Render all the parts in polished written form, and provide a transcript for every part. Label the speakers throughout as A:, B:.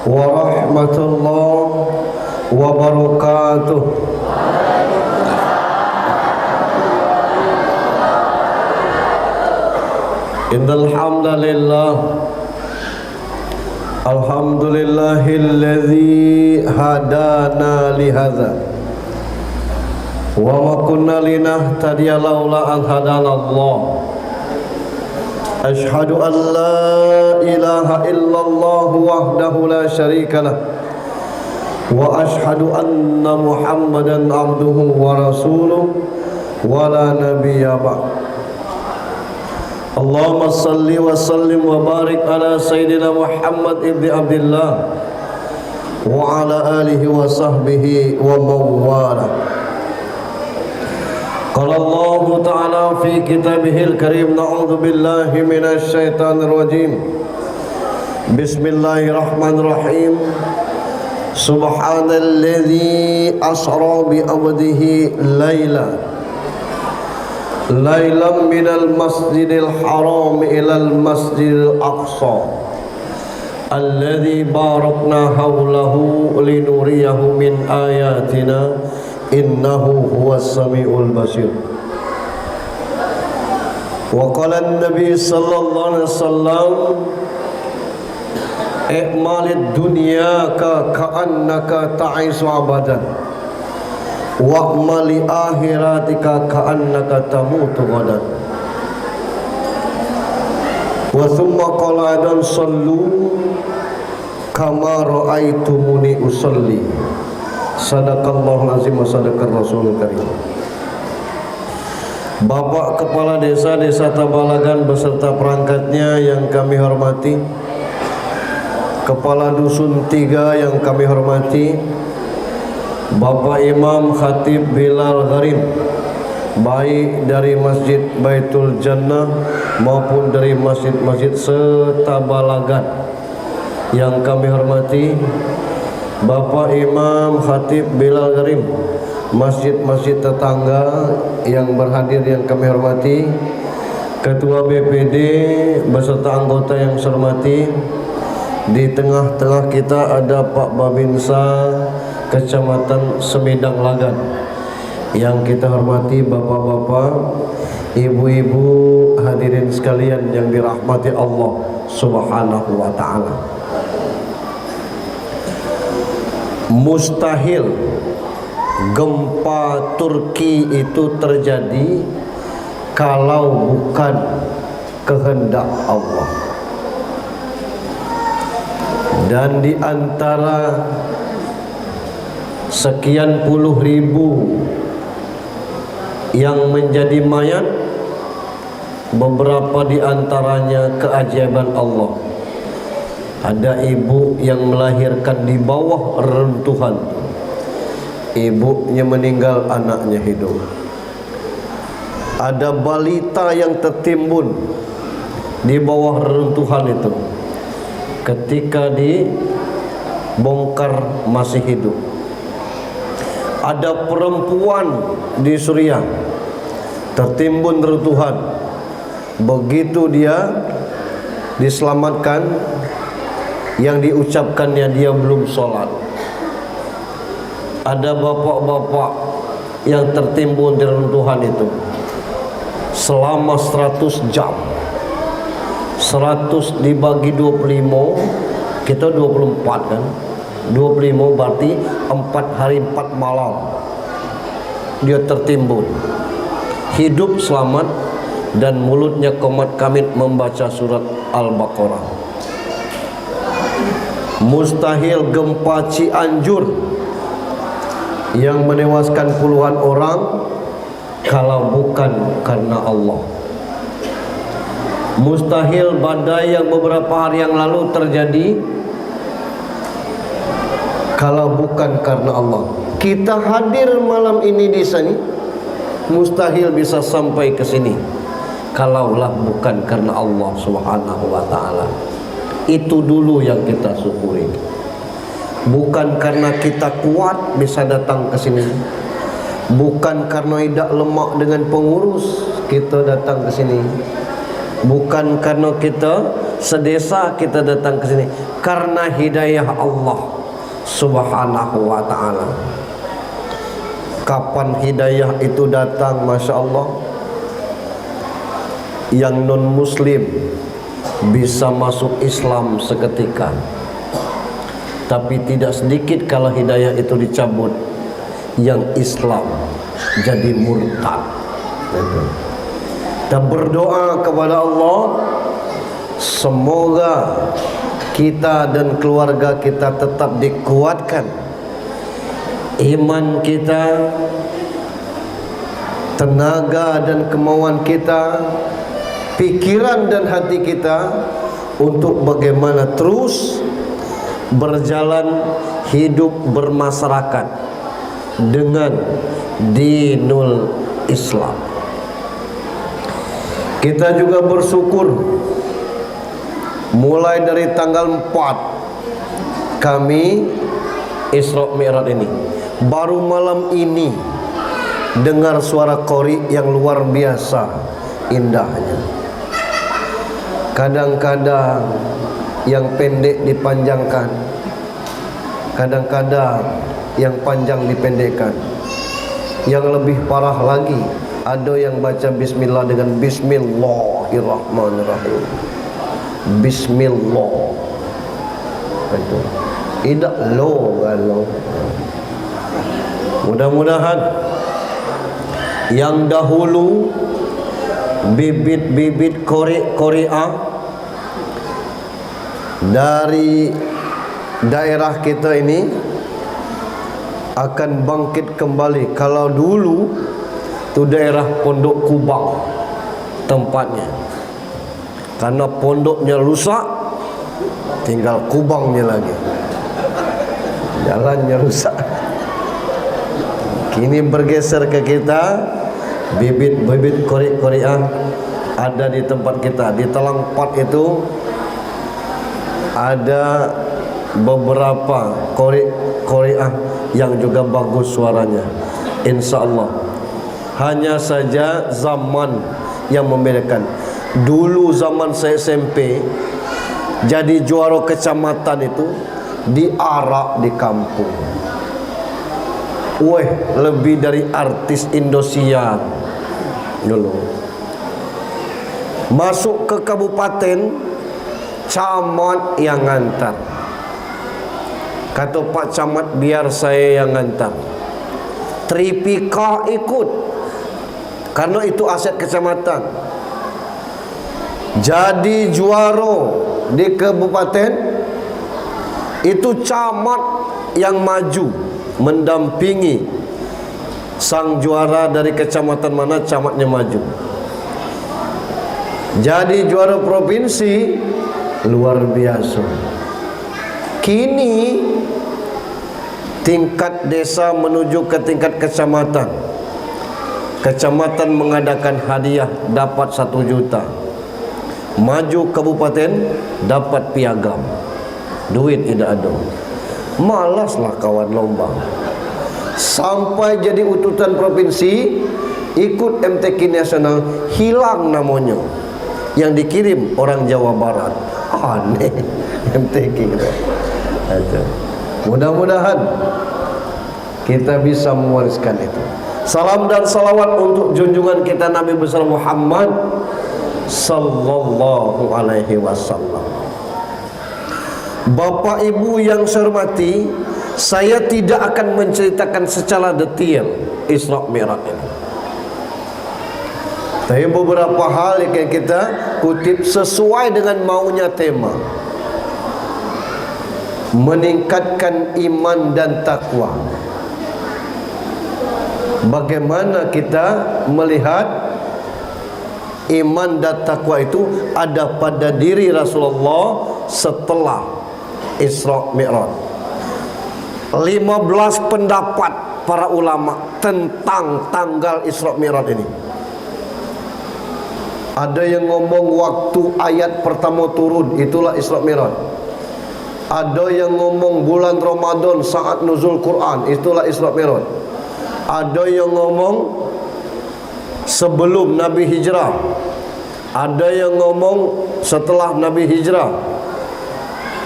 A: warahmatullahi wabarakatuh. Innal hamdalillah, alhamdulillahilladzi hadana li hadza wa ma kunna linahtadiya laula an hadanallah. Ashhadu an la ilaha illallah wahdahu la syarika lah wa ashhadu anna Muhammadan abduhu wa rasuluh wa la nabiyya ba'd. Allahumma salli wa sallim wa barik ala sayyidina Muhammad ibni Abdillah wa ala alihi wa sahbihi wa mawwala. Qala Allah ta'ala fi kitabihil karim, na'udzu billahi minasy syaithanir rajim. Bismillahirrahmanirrahim. Subhanalladzi asra bi 'abdihi lailan minal masjidil haram ilal masjidil aqsa alladzi barakna hawlahu linuriyahu min ayatina innahu huwas samiul basir. Wa qala an-nabi sallallahu alaihi wasallam i'malid dunya ka'annaka ta'isu abadan wa'mali akhiratika ka'annaka tamutu ghadan. Wa thumma qala dan sallu kama ra'aitumuni usalli. Sadaqallahul azim wa sadaqar rasulul karim. Bapak Kepala Desa Tabalagan beserta perangkatnya yang kami hormati, Kepala Dusun 3 yang kami hormati, Bapak Imam Khatib Bilal Gharim, baik dari Masjid Baitul Jannah maupun dari masjid-masjid setabalagan yang kami hormati, Bapak Imam Khatib Bilal Gharim, masjid-masjid tetangga yang berhadir yang kami hormati, Ketua BPD beserta anggota yang saya hormati. Di tengah-tengah kita ada Pak Babinsa Kecamatan Semidang Lagan yang kita hormati, bapak-bapak, ibu-ibu, hadirin sekalian yang dirahmati Allah Subhanahu wa ta'ala. Mustahil gempa Turki itu terjadi kalau bukan kehendak Allah. Dan di antara sekian puluh ribu yang menjadi mayat, beberapa di antaranya keajaiban Allah. Ada ibu yang melahirkan di bawah reruntuhan, ibunya meninggal, anaknya hidup. Ada balita yang tertimbun di bawah reruntuhan itu, ketika dibongkar masih hidup. Ada perempuan di Suriah tertimbun reruntuhan, begitu dia diselamatkan, yang diucapkannya dia belum sholat. Ada bapak-bapak yang tertimbun di reruntuhan itu selama 100 jam. 100 dibagi 25, kita 24 kan, 25 berarti 4 hari 4 malam dia tertimbun, hidup selamat, dan mulutnya komat kamit membaca surat Al-Baqarah. Mustahil gempa Cianjur yang menewaskan puluhan orang kalau bukan karena Allah. Mustahil badai yang beberapa hari yang lalu terjadi kalau bukan karena Allah. Kita hadir malam ini di sini, mustahil bisa sampai ke sini kalaulah bukan karena Allah Subhanahu wa ta'ala. Itu dulu yang kita syukuri. Bukan karena kita kuat bisa datang ke sini, bukan karena tidak lemak dengan pengurus kita datang ke sini, bukan karena kita sedesa kita datang ke sini karena hidayah Allah Subhanahu wa ta'ala. Kapan hidayah itu datang? Masya Allah, yang non muslim bisa masuk Islam seketika, tapi tidak sedikit kalau hidayah itu dicabut, yang Islam jadi murtad. Kita berdoa kepada Allah, semoga kita dan keluarga kita tetap dikuatkan iman kita, tenaga dan kemauan kita, pikiran dan hati kita untuk bagaimana terus berjalan hidup bermasyarakat dengan dinul Islam. Kita juga bersyukur mulai dari tanggal 4 kami Isra Mi'raj ini, baru malam ini dengar suara qori yang luar biasa indahnya. Kadang-kadang yang pendek dipanjangkan, kadang-kadang yang panjang dipendekkan. Yang lebih parah lagi, ada yang baca bismillah dengan bismillahirrahmanirrahim. Bismillah. Itu tidak lo kalau. Mudah-mudahan yang dahulu bibit-bibit Korea dari daerah kita ini akan bangkit kembali. Kalau dulu itu daerah Pondok Kubang tempatnya, karena pondoknya rusak, tinggal kubangnya lagi, jalannya rusak. Kini bergeser ke kita, bibit-bibit Korea ada di tempat kita. Di Talang 4 itu ada beberapa Korea yang juga bagus suaranya, insya Allah. Hanya saja zaman yang membedakan. Dulu zaman saya SMP, jadi juara kecamatan itu diarak di kampung. Weh, lebih dari artis Indosiar dulu. Masuk ke kabupaten, camat yang ngantar. Kata Pak Camat, biar saya yang ngantar. Tripika ikut, karena itu aset kecamatan. Jadi juara di kabupaten itu camat yang maju mendampingi sang juara dari kecamatan mana camatnya maju. Jadi juara provinsi, luar biasa. Kini tingkat desa menuju ke tingkat kecamatan. Kecamatan mengadakan hadiah dapat 1 juta. Maju kabupaten dapat piagam. Duit tidak ada. Malaslah kawan lomba. Sampai jadi utusan provinsi, ikut MTQ nasional, hilang namanya. Yang dikirim orang Jawa Barat. Aneh MTQ gitu. Mudah-mudahan kita bisa mewariskan itu. Salam dan salawat untuk junjungan kita Nabi besar Muhammad sallallahu alaihi wasallam. Bapak Ibu yang saya hormati, saya tidak akan menceritakan secara detail Isra Mi'raj ini. Tapi beberapa hal yang kita kutip sesuai dengan maunya tema. Meningkatkan iman dan takwa. Bagaimana kita melihat iman dan takwa itu ada pada diri Rasulullah setelah Isra Mi'raj. 15 pendapat para ulama tentang tanggal Isra Mi'raj ini. Ada yang ngomong waktu ayat pertama turun, itulah Isra Mi'raj. Ada yang ngomong bulan Ramadan saat nuzul Quran, itulah Isra Mi'raj. Ada yang ngomong sebelum Nabi hijrah. Ada yang ngomong setelah Nabi hijrah,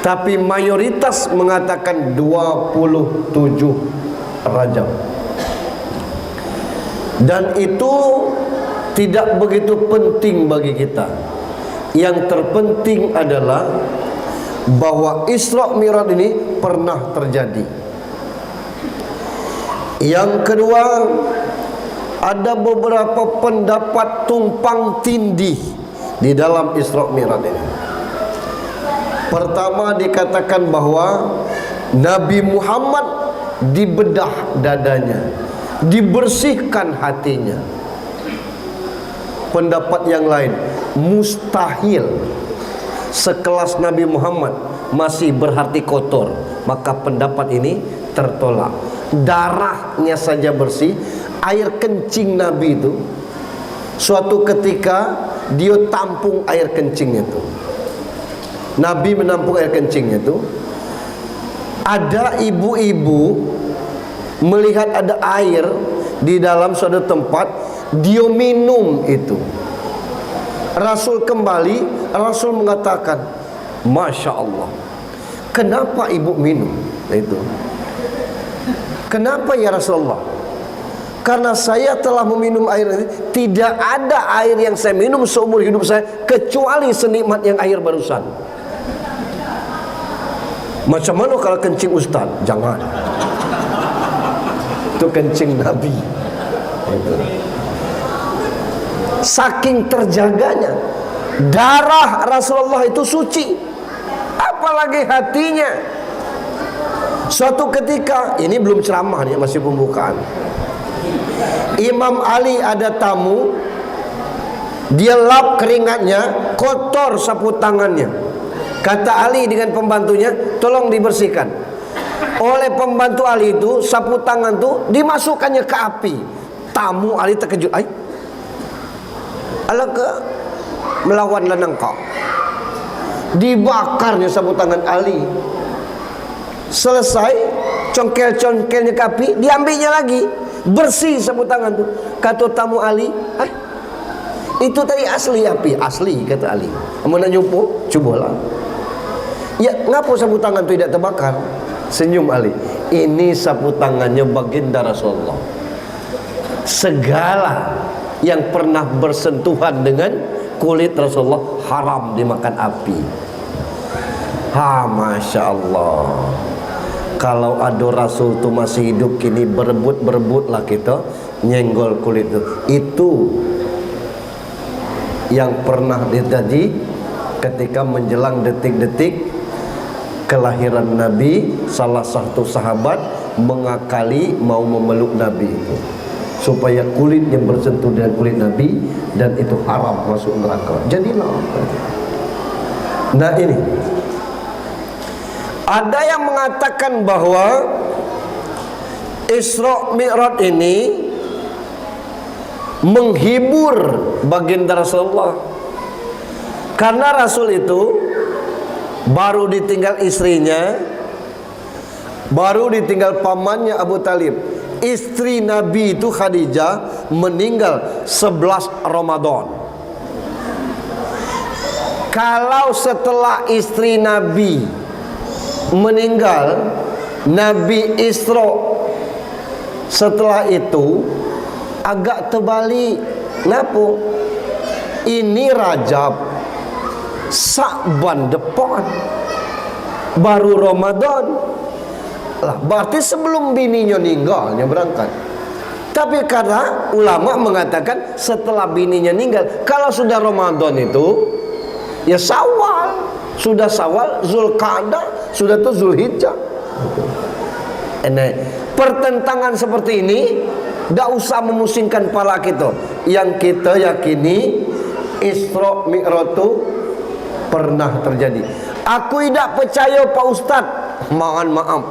A: tapi mayoritas mengatakan 27 Rajab. Dan itu tidak begitu penting bagi kita. Yang terpenting adalah bahwa Isra Mi'raj ini pernah terjadi. Yang kedua, ada beberapa pendapat tumpang tindih di dalam Isra Mi'raj ini. Pertama, dikatakan bahwa Nabi Muhammad dibedah dadanya, dibersihkan hatinya. Pendapat yang lain, mustahil sekelas Nabi Muhammad masih berhati kotor, maka pendapat ini tertolak. Darahnya saja bersih. Air kencing Nabi itu, suatu ketika dia tampung air kencingnya itu. Nabi menampung air kencingnya itu. Ada ibu-ibu melihat ada air di dalam suatu tempat, dia minum itu. Rasul kembali, Rasul mengatakan, Masya Allah, kenapa ibu minum itu? Kenapa ya Rasulullah? Karena saya telah meminum air ini, tidak ada air yang saya minum seumur hidup saya kecuali senikmat yang air barusan. Macam mana kalau kencing Ustaz? Jangan. Itu kencing Nabi. Itu. Saking terjaganya, darah Rasulullah itu suci, apalagi hatinya. Suatu ketika, ini belum ceramah nih, masih pembukaan. Imam Ali ada tamu, dia lap keringatnya, kotor sapu tangannya. Kata Ali dengan pembantunya, tolong dibersihkan. Oleh pembantu Ali itu, sapu tangan itu dimasukkannya ke api. Tamu Ali terkejut, ala ke melawan lanang kau. Dibakarnya sapu tangan Ali. Selesai, congkel-congkelnya ke api, diambilnya lagi. Bersih sapu tangan tu. Kata tamu Ali, itu tadi asli api. Asli, kata Ali. Kamu nak nyupu? Cubalah. Ya, ngapa sapu tangan tu tidak terbakar? Senyum Ali. Ini sapu tangannya baginda Rasulullah. Segala yang pernah bersentuhan dengan kulit Rasulullah haram dimakan api. Masya Allah. Kalau ada Rasul itu masih hidup kini, berebut-berebutlah kita nyenggol kulit itu. Itu yang pernah terjadi ketika menjelang detik-detik kelahiran Nabi. Salah satu sahabat mengakali mau memeluk Nabi itu, supaya kulitnya bersentuh dengan kulit Nabi, dan itu haram masuk neraka. Jadilah. Nah ini, ada yang mengatakan bahwa Isra Mi'raj ini menghibur baginda Rasulullah, karena Rasul itu baru ditinggal istrinya, baru ditinggal pamannya Abu Talib. Istri Nabi itu Khadijah meninggal 11 Ramadan. Kalau setelah istri Nabi meninggal, Nabi Isra setelah itu agak terbalik. Kenapa? Ini Rajab, Sa'ban depan, baru Ramadan lah, berarti sebelum bininya meninggalnya berangkat. Tapi karena ulama mengatakan setelah bininya meninggal, kalau sudah Ramadan itu ya Syawal, sudah Syawal, Zulqa'dah, sudah tuh Zulhijjah. Pertentangan seperti ini tidak usah memusingkan kepala kita. Yang kita yakini Isra Mi'raj itu pernah terjadi. Aku tidak percaya Pak Ustadz, mohon maaf,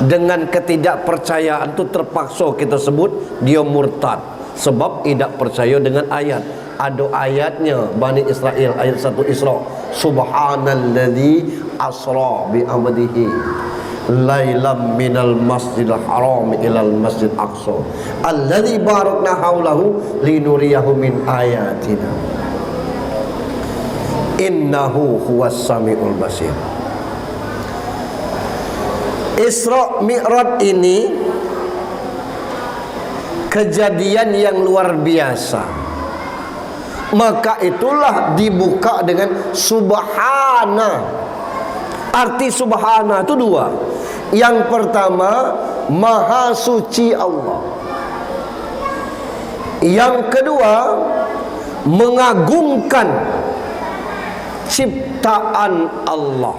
A: dengan ketidakpercayaan itu terpaksa kita sebut dia murtad, sebab tidak percaya dengan ayat. Ada ayatnya Bani Israel, ayat 1 Isra, subhanalladzi asra bi abdihi lailam minal masjidil haram ilal masjid aqsa alladzi barakna haulahu linuriyahu min ayatina. innahu huwas samiul basir. Isra Mi'raj ini kejadian yang luar biasa. Maka itulah dibuka dengan subhana. Arti subhana itu dua. Yang pertama, maha suci Allah. Yang kedua, mengagungkan ciptaan Allah,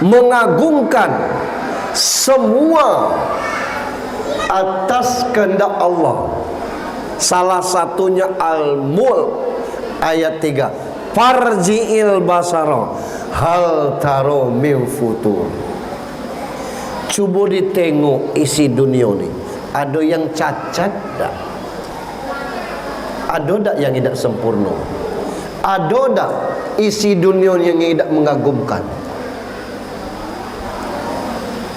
A: mengagungkan semua atas kehendak Allah. Salah satunya Al-Mulk ayat 3, farji'il basara hal taro min futur. Cuba ditengok isi dunia ni, ada yang cacat tak? Ada tak yang tidak sempurna? Ada tak isi dunia yang tidak mengagumkan?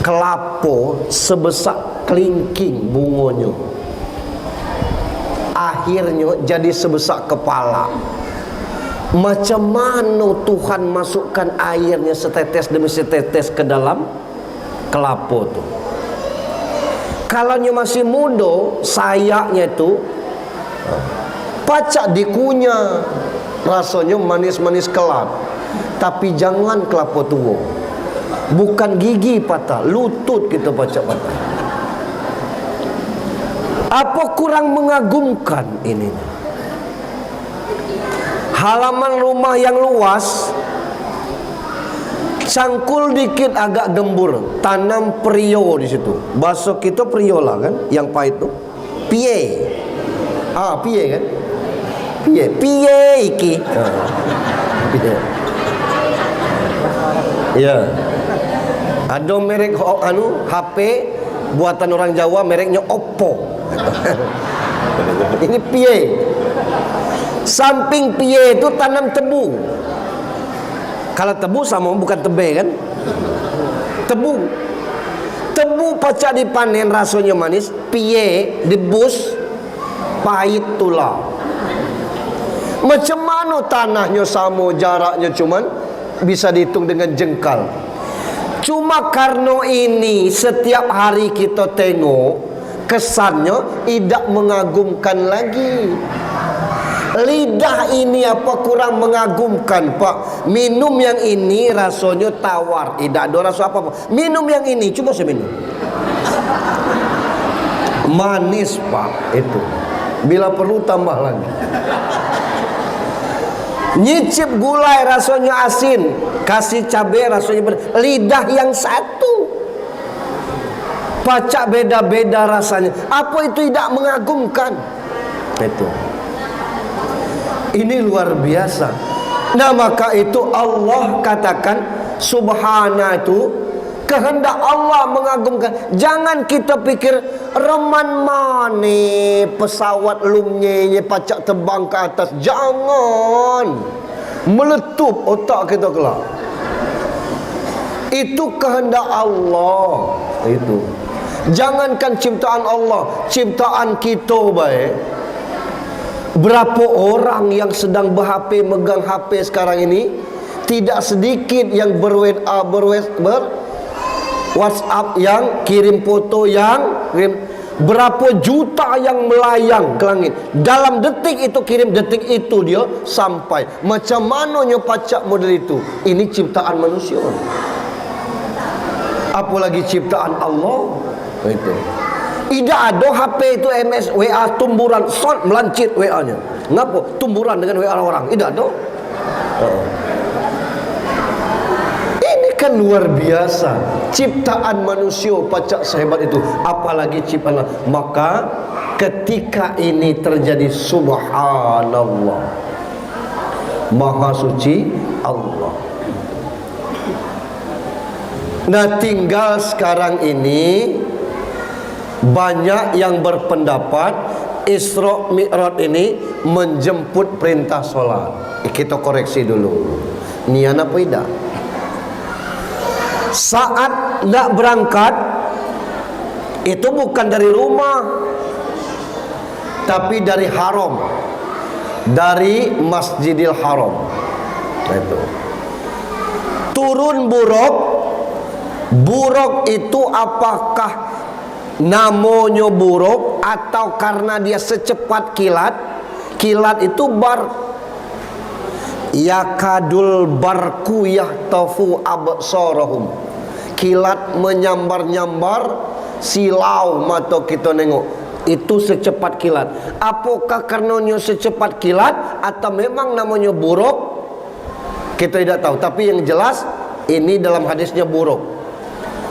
A: Kelapa sebesar kelingking bunganya, akhirnya jadi sebesar kepala. Macam mana Tuhan masukkan airnya setetes demi setetes ke dalam kelapa tu? Kalaunya masih muda, sayaknya tu pacak dikunyah, rasanya manis-manis kelap. Tapi jangan kelapa tua, bukan gigi patah, lutut kita pacak patah. Apa kurang mengagumkan ini? Halaman rumah yang luas, cangkul dikit agak gembur, tanam perio di situ. Bahasa kita perio lah kan, yang pahit tu. Pie. Pie kan? Pie iki. Pie. Ya. Ada merek HP buatan orang Jawa, mereknya Oppo. Ini pie. Samping pie itu tanam tebu. Kalau tebu sama bukan tebe kan? Tebu. Tebu pacak dipanen rasanya manis, pie dibus pahit tulah. Macam mana tanahnya sama, jaraknya cuman bisa dihitung dengan jengkal. Cuma karena ini setiap hari kita tengok, kesannya tidak mengagumkan lagi. Lidah ini apa kurang mengagumkan, Pak? Minum yang ini rasanya tawar, tidak ada rasa apa-apa. Minum yang ini, coba saya minum. Manis, Pak, itu. Bila perlu tambah lagi. Nyicip gulai rasanya asin, kasih cabai rasanya lidah yang satu. Pacak beda-beda rasanya. Apa itu tidak mengagumkan? Itu. Ini luar biasa. Nah, maka itu Allah katakan subhana itu kehendak Allah mengagumkan. Jangan kita pikir reman mane pesawat lumnya pacak terbang ke atas. Jangan meletup otak kita kelak. Itu kehendak Allah. Itu. Jangankan ciptaan Allah, ciptaan kita baik. Berapa orang yang sedang ber-HP, megang HP sekarang ini, tidak sedikit yang WhatsApp, yang kirim foto, yang kirim, berapa juta yang melayang ke langit. Dalam detik itu kirim, detik itu dia sampai. Macam mananya pacak model itu? Ini ciptaan manusia. Apalagi ciptaan Allah. Itu. Tidak ada HP itu MS, WA tumburan, shot melancit WA-nya. Ngapa? Tumburan dengan WA orang. Tidak ada. Ini kan luar biasa. Ciptaan manusia pacak sehebat itu. Apalagi ciptaan Allah. Maka ketika ini terjadi subhanallah, maha suci Allah. Nah, tinggal sekarang ini banyak yang berpendapat Isra Mi'raj ini menjemput perintah solat. Kita koreksi dulu. Niat apa tidak? Saat nak berangkat itu bukan dari rumah, tapi dari haram, dari Masjidil Haram. Itu. Turun buruk. Buruk itu apakah namanya buruk atau karena dia secepat kilat? Kilat itu yakadul barku yahtafu absarahum. Kilat menyambar-nyambar silau mata kita nengok. Itu secepat kilat. Apakah karenanya secepat kilat atau memang namanya buruk? Kita tidak tahu. Tapi yang jelas ini dalam hadisnya buruk.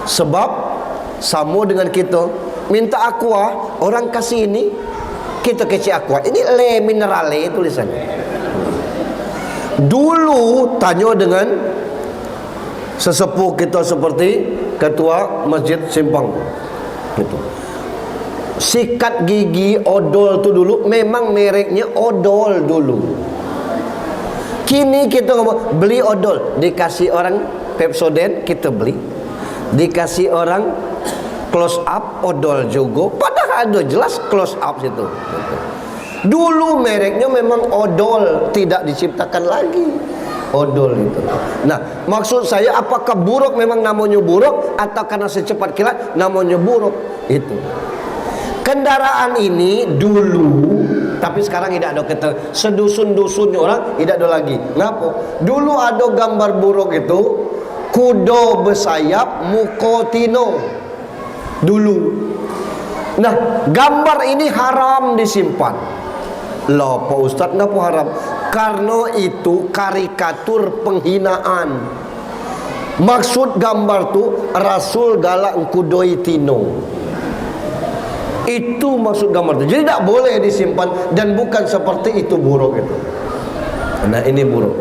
A: Sebab sama dengan kita minta aqua, orang kasih ini, kita kecil aqua. Ini le minerale tulisannya. Dulu tanya dengan sesepuh kita seperti ketua Masjid Simpang gitu. Sikat gigi odol tu dulu memang mereknya odol dulu. Kini kita ngomong beli odol, dikasih orang Pepsodent kita beli, dikasih orang close up odol juga, padahal ada jelas close up situ. Dulu mereknya memang odol, tidak diciptakan lagi odol itu. Nah, maksud saya apakah buruk memang namanya buruk atau karena secepat kilat namanya buruk? Itu. Kendaraan ini dulu, tapi sekarang tidak ada, kita sedusun-dusunnya orang tidak ada lagi. Ngapa? Dulu ada gambar buruk itu kuda bersayap mukotino dulu. Nah, gambar ini haram disimpan. Loh Pak Ustadz, kenapa haram? Karena itu karikatur penghinaan. Maksud gambar tu Rasul galak kudoi tino. Itu maksud gambar tu. Jadi tak boleh disimpan dan bukan seperti itu buruk itu. Nah, ini buruk.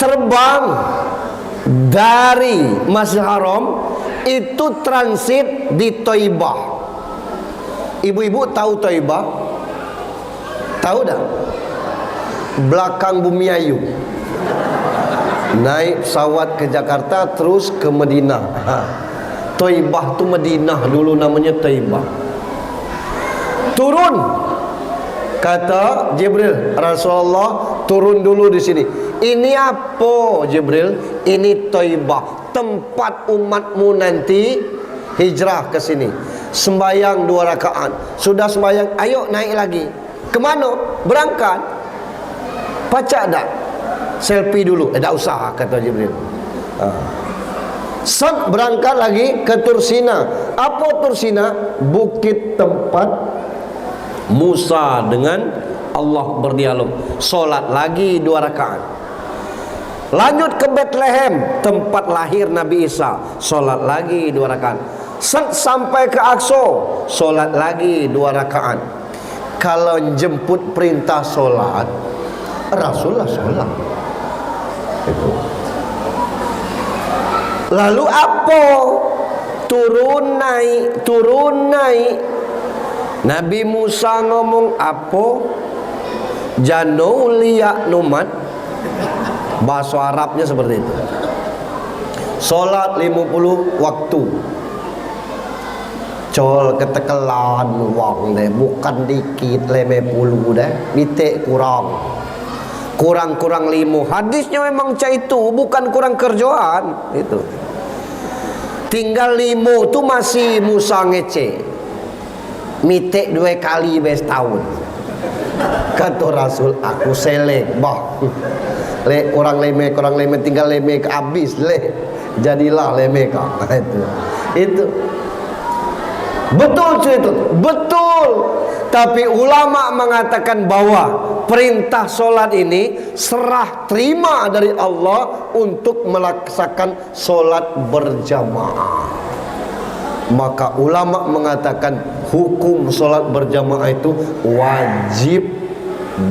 A: Terbang dari Masjidil Haram itu transit di Thaibah. Ibu-ibu tahu Thaibah? Tahu dah? Belakang Bumi Ayu. Naik pesawat ke Jakarta terus ke Madinah. Thaibah tu Madinah dulu namanya Thaibah. Turun. Kata Jibril, Rasulullah turun dulu di sini. Ini apa Jibril? Ini Thaibah, tempat umatmu nanti hijrah ke sini. Sembayang 2 rakaat. Sudah sembayang, ayo naik lagi. Kemana? Berangkat. Pacak tak? Selfie dulu. Tak usah, kata Jibril. Set, berangkat lagi ke Tursina. Apa Tursina? Bukit tempat Musa dengan Allah berdialog. Solat lagi 2 rakaat. Lanjut ke Bethlehem, tempat lahir Nabi Isa. Solat lagi 2 rakaat. Set, sampai ke Aqsa. Solat lagi 2 rakaat. Kalau jemput perintah solat, Rasulullah solat. Itu. Lalu apa? Turun naik. Nabi Musa ngomong apa? Janu liyak numat. Bahasa Arabnya seperti itu. Solat 50 waktu. Col ketekelan wang deh, bukan dikit leme puluh deh, bitek kurang 5. Hadisnya memang cah itu, bukan kurang kerjaan itu. Tinggal 5 tu masih Musa ngece. Mitek 2 kali bes tahun. Kata Rasul, aku selek bah. Le kurang leme tinggal leme ke habis le. Jadilah leme kau. Itu. Betul cerita, betul. Tapi ulama mengatakan bahwa perintah solat ini serah terima dari Allah untuk melaksanakan solat berjamaah. Maka ulama mengatakan hukum solat berjamaah itu wajib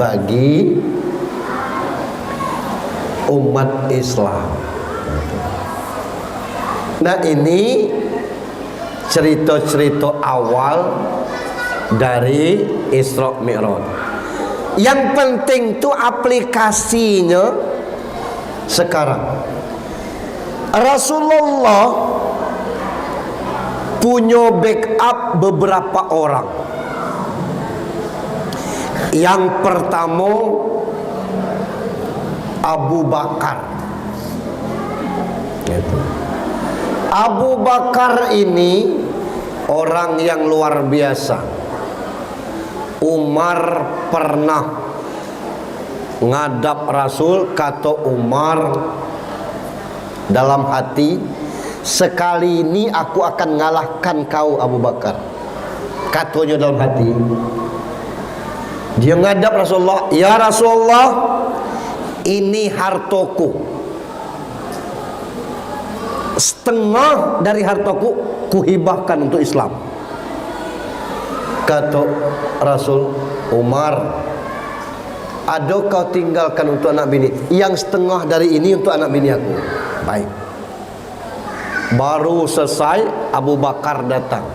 A: bagi umat Islam. Nah, ini cerita-cerita awal dari Isra Mi'raj. Yang penting tu aplikasinya sekarang. Rasulullah punya backup beberapa orang. Yang pertama Abu Bakar. Gitu. Abu Bakar ini orang yang luar biasa. Umar pernah ngadap Rasul, kata Umar dalam hati, sekali ini aku akan ngalahkan kau Abu Bakar. Katanya dalam hati. Dia ngadap Rasulullah, ya Rasulullah, ini hartoku, setengah dari hartaku kuhibahkan untuk Islam. Kata Rasul, Umar, ada kau tinggalkan untuk anak bini, yang setengah dari ini untuk anak bini aku. Baik. Baru selesai, Abu Bakar datang.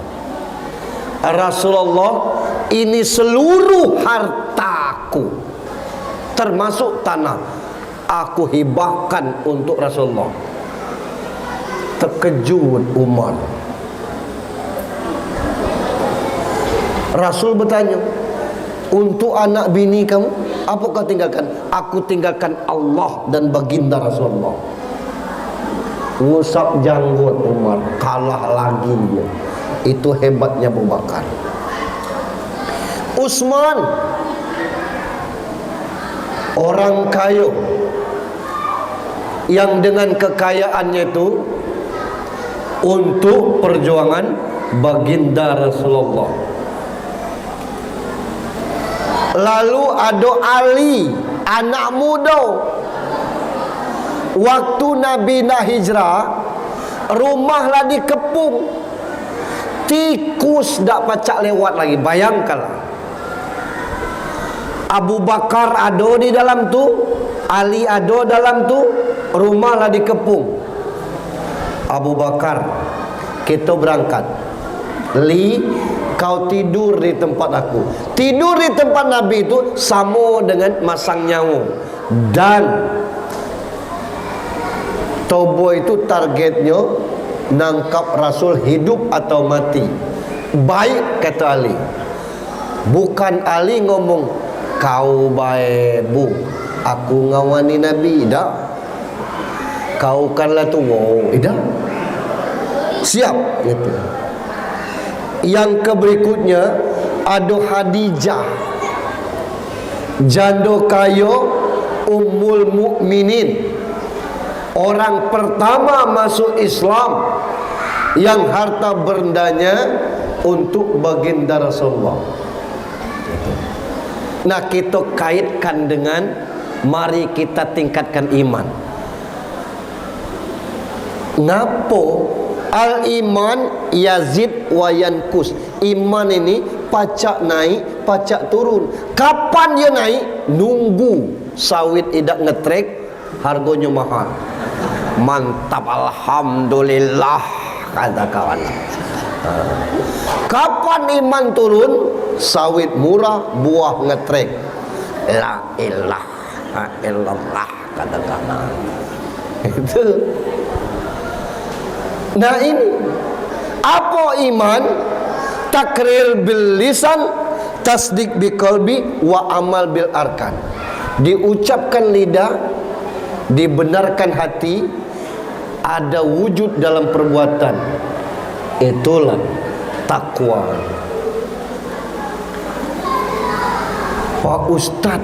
A: Rasulullah, ini seluruh hartaku termasuk tanah aku hibahkan untuk Rasulullah. Terkejut Umar. Rasul bertanya, untuk anak bini kamu apa kau tinggalkan? Aku tinggalkan Allah dan baginda Rasulullah. Ngusap janggut Umar, kalah lagi dia. Itu hebatnya Abu Bakar. Utsman, orang kaya yang dengan kekayaannya itu untuk perjuangan baginda Rasulullah. Lalu ada Ali, anak muda. Waktu Nabi nak hijrah, rumahlah dikepung, tikus tak pacak lewat lagi. Bayangkanlah, Abu Bakar ada di dalam tu, Ali ada dalam tu, rumahlah dikepung. Abu Bakar, kita berangkat. Li, kau tidur di tempat aku. Tidur di tempat Nabi itu sama dengan masang nyawa. Dan Tobo itu targetnya nangkap Rasul hidup atau mati. Baik, kata Ali. Bukan Ali ngomong, kau baik bu, aku ngawani Nabi. Tidak. Kau kanlah tu. Tidak. Siap. Gitu. Yang keberikutnya ada Khadijah, janda kaya, Ummul Mukminin, orang pertama masuk Islam yang harta bendanya untuk baginda Rasulullah. Nah, kita kaitkan dengan mari kita tingkatkan iman. Ngapo al-iman yazid wa yankus. Iman ini pacak naik, pacak turun. Kapan dia naik? Nunggu sawit idak ngetrek, harganya mahal. Mantap, alhamdulillah, kata kawan. Kapan iman turun? Sawit murah, buah ngetrek. La ilaha illallah, kata kawan. Itu. Nah, ini apa iman? Takrir bil lisan, tasdik bil qalbi, wa amal bil arkan. Diucapkan lidah, dibenarkan hati, ada wujud dalam perbuatan. Itulah takwa. Pak Ustaz,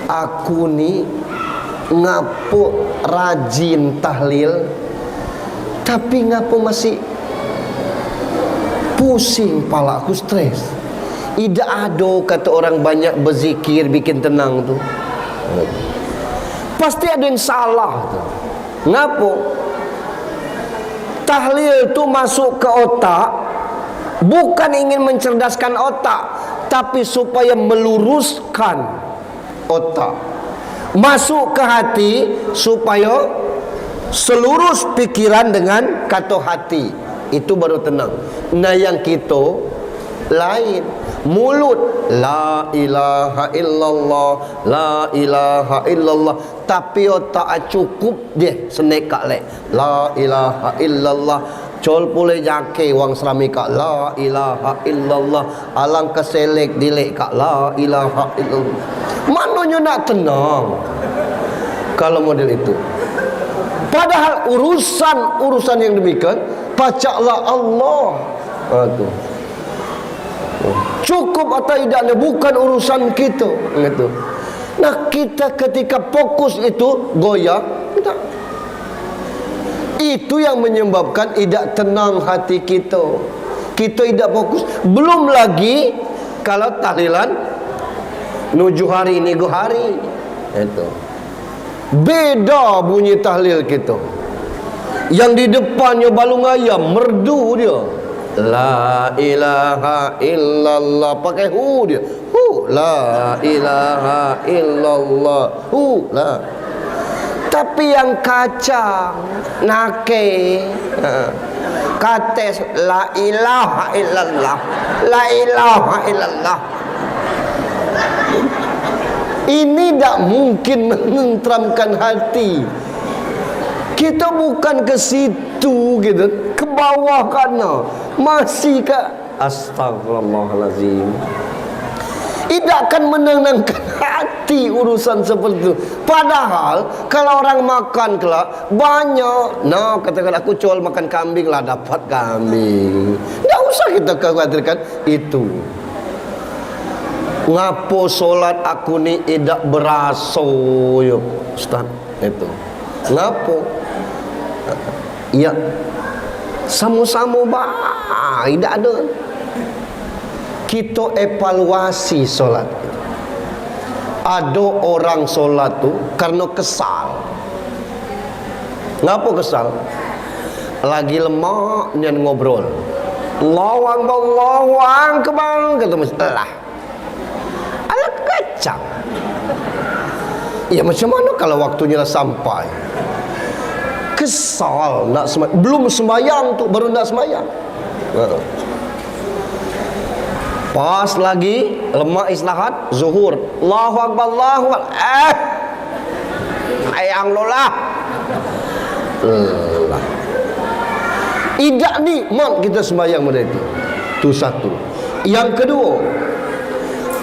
A: aku ni ngapo rajin tahlil, tapi ngapo masih pusing pala aku, stres. Tidak ada kata orang banyak berzikir bikin tenang tu. Pasti ada yang salah tu. Ngapo? Tahlil tu masuk ke otak bukan ingin mencerdaskan otak, tapi supaya meluruskan otak. Masuk ke hati supaya selurus pikiran dengan kata hati. Itu baru tenang. Nah, yang kita lain, mulut la ilaha illallah, la ilaha illallah, tapi otak cukup dia senekak lek la ilaha illallah. Col pulai jake wang serami kak la ilaha illallah, alang keselek dilek kak la ilaha illallah. Mananya nak tenang. kalau model itu. Padahal urusan yang demikian pacaklah Allah. Itu. Cukup atau tidaknya bukan urusan kita. Itu. Nah, kita ketika fokus itu goyah, kita. Itu yang menyebabkan tidak tenang hati kita. Kita tidak fokus. Belum lagi kalau tahlilan nuju hari nego hari. Itu. Beda bunyi tahlil kita. Yang di depannya balung ayam, merdu dia. La ilaha illallah, pakai hu dia. Hu, la ilaha illallah. Hu, la. Tapi yang kacang, nake, kates, la ilaha illallah, la ilaha illallah. Ini tak mungkin menenteramkan hati. Kita bukan ke situ gitu, ke bawah kana. Masih ke astagfirullahalazim. Tidak akan menenangkan hati urusan seperti itu. Padahal kalau orang makan kelak banyak, nah katakan aku jual makan kambing lah, dapat kambing. Tidak usah kita khawatirkan itu. Ngapo solat aku ni tidak beraso yo Ustaz itu. Ngapo? Ya sama-sama bah, tidak ada. Kita evaluasi solat. Ada orang solat tu karena kesal. Ngapo kesal? Lagi lemah nyan ngobrol. Allahu akbar, Allahu akbar, kata masalah. Alat kacang. Ya macam mana kalau waktunya dah sampai? Kesal nak sembahyang, belum sembahyang tu baru nak sembahyang. Pas lagi lemak istirahat zuhur, Allahu akbar, Allahu akbar. Ayang lolah. Tidak nikmat kita sembahyang pada itu. Itu satu. Yang kedua,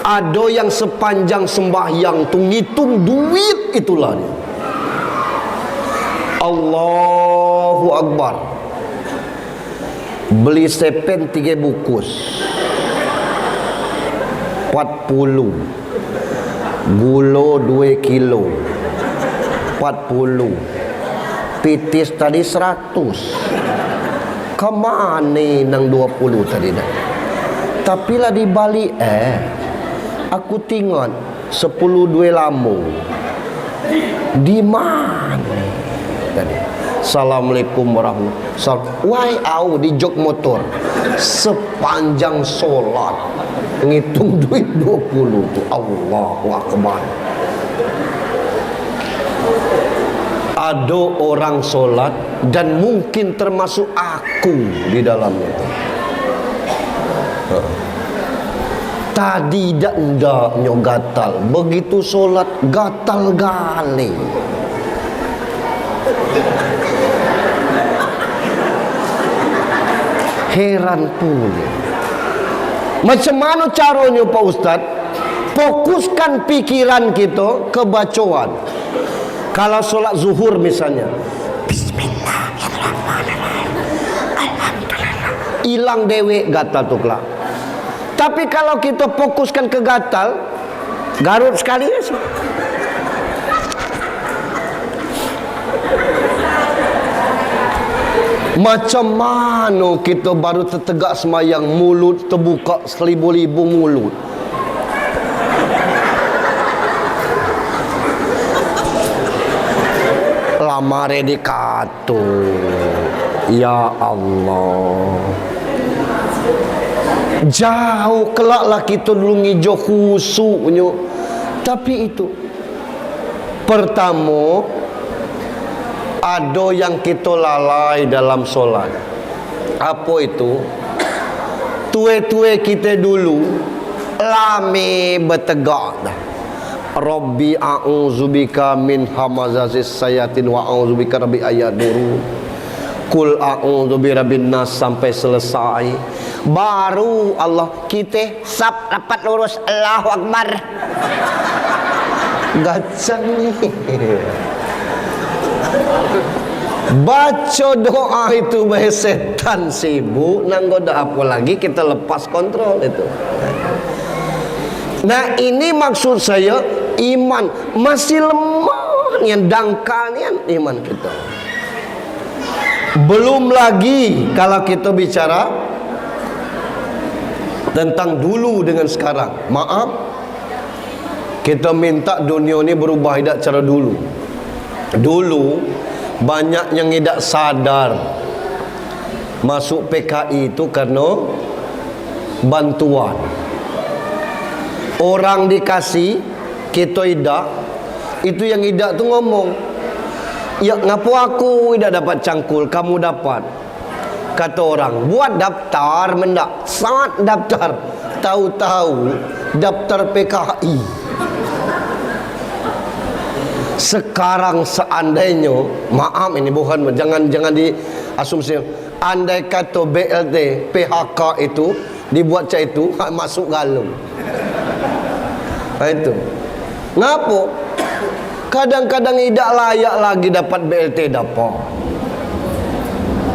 A: ada yang sepanjang sembahyang tu ngitung duit, itulah dia. Allahu akbar. Beli sepen 3 bungkus 40, gula 2 kilo 40, pitis tadi 100. Kemana nang 20 tadi dah? Tapi lah dibalik aku tengok 10 2 lama. Di mana tadi? Assalamualaikum warahmatullahi wabarakatuh. Why au di jok motor sepanjang solat ngitung duit 20 tu. Allahu akbar. Ada orang solat dan mungkin termasuk aku di dalam itu. Tadi dak ndaknya gatal, begitu solat gatal gali. Heran pula. Macam mana caranya Pak Ustaz? Fokuskan pikiran kita ke bacaan. Kalau solat zuhur misalnya, Bismillahirrahmanirrahim, Alhamdulillah, hilang dewek gatal tu kelak. Tapi kalau kita fokuskan ke gatal, garut sekali sih. Macam mana kita baru tertegak semayang, mulut terbuka 1000 mulut. Lamare dikatu. Ya Allah. Jauh kelaklah kita dulu ngijo khusuknya. Tapi itu pertama, ada yang kita lalai dalam solat. Apa itu? Tue-tue kita dulu lame bertegak dah. Rabbi a'udzubika min hamazazis sayatin wa a'udzubika rabbi ayadurun. Kul a'udzu birabbin nas sampai selesai. Baru Allah kita sap dapat lurus, Allahu akbar. Gacang ni. Baca doa itu bae setan sibuk nang goda apa lagi, kita lepas kontrol itu. Nah ini maksud saya, iman masih lemah, yang dangkalnya iman kita. Belum lagi kalau kita bicara tentang dulu dengan sekarang. Maaf, kita minta dunia ini berubah, tidak cara dulu. Dulu banyak yang tidak sadar masuk PKI itu karena bantuan. Orang dikasih, kita tidak. Itu yang tidak tu ngomong, ya ngapu aku tidak dapat cangkul, kamu dapat. Kata orang, buat daftar mendak, sangat daftar. Tahu-tahu daftar PKI. Sekarang seandainya, maaf ini bukan, jangan diasumsi, andai kata BLT PHK itu dibuat cak itu masuk galung. Nah itu ngapo? Kadang-kadang tidak layak lagi dapat BLT, dapat.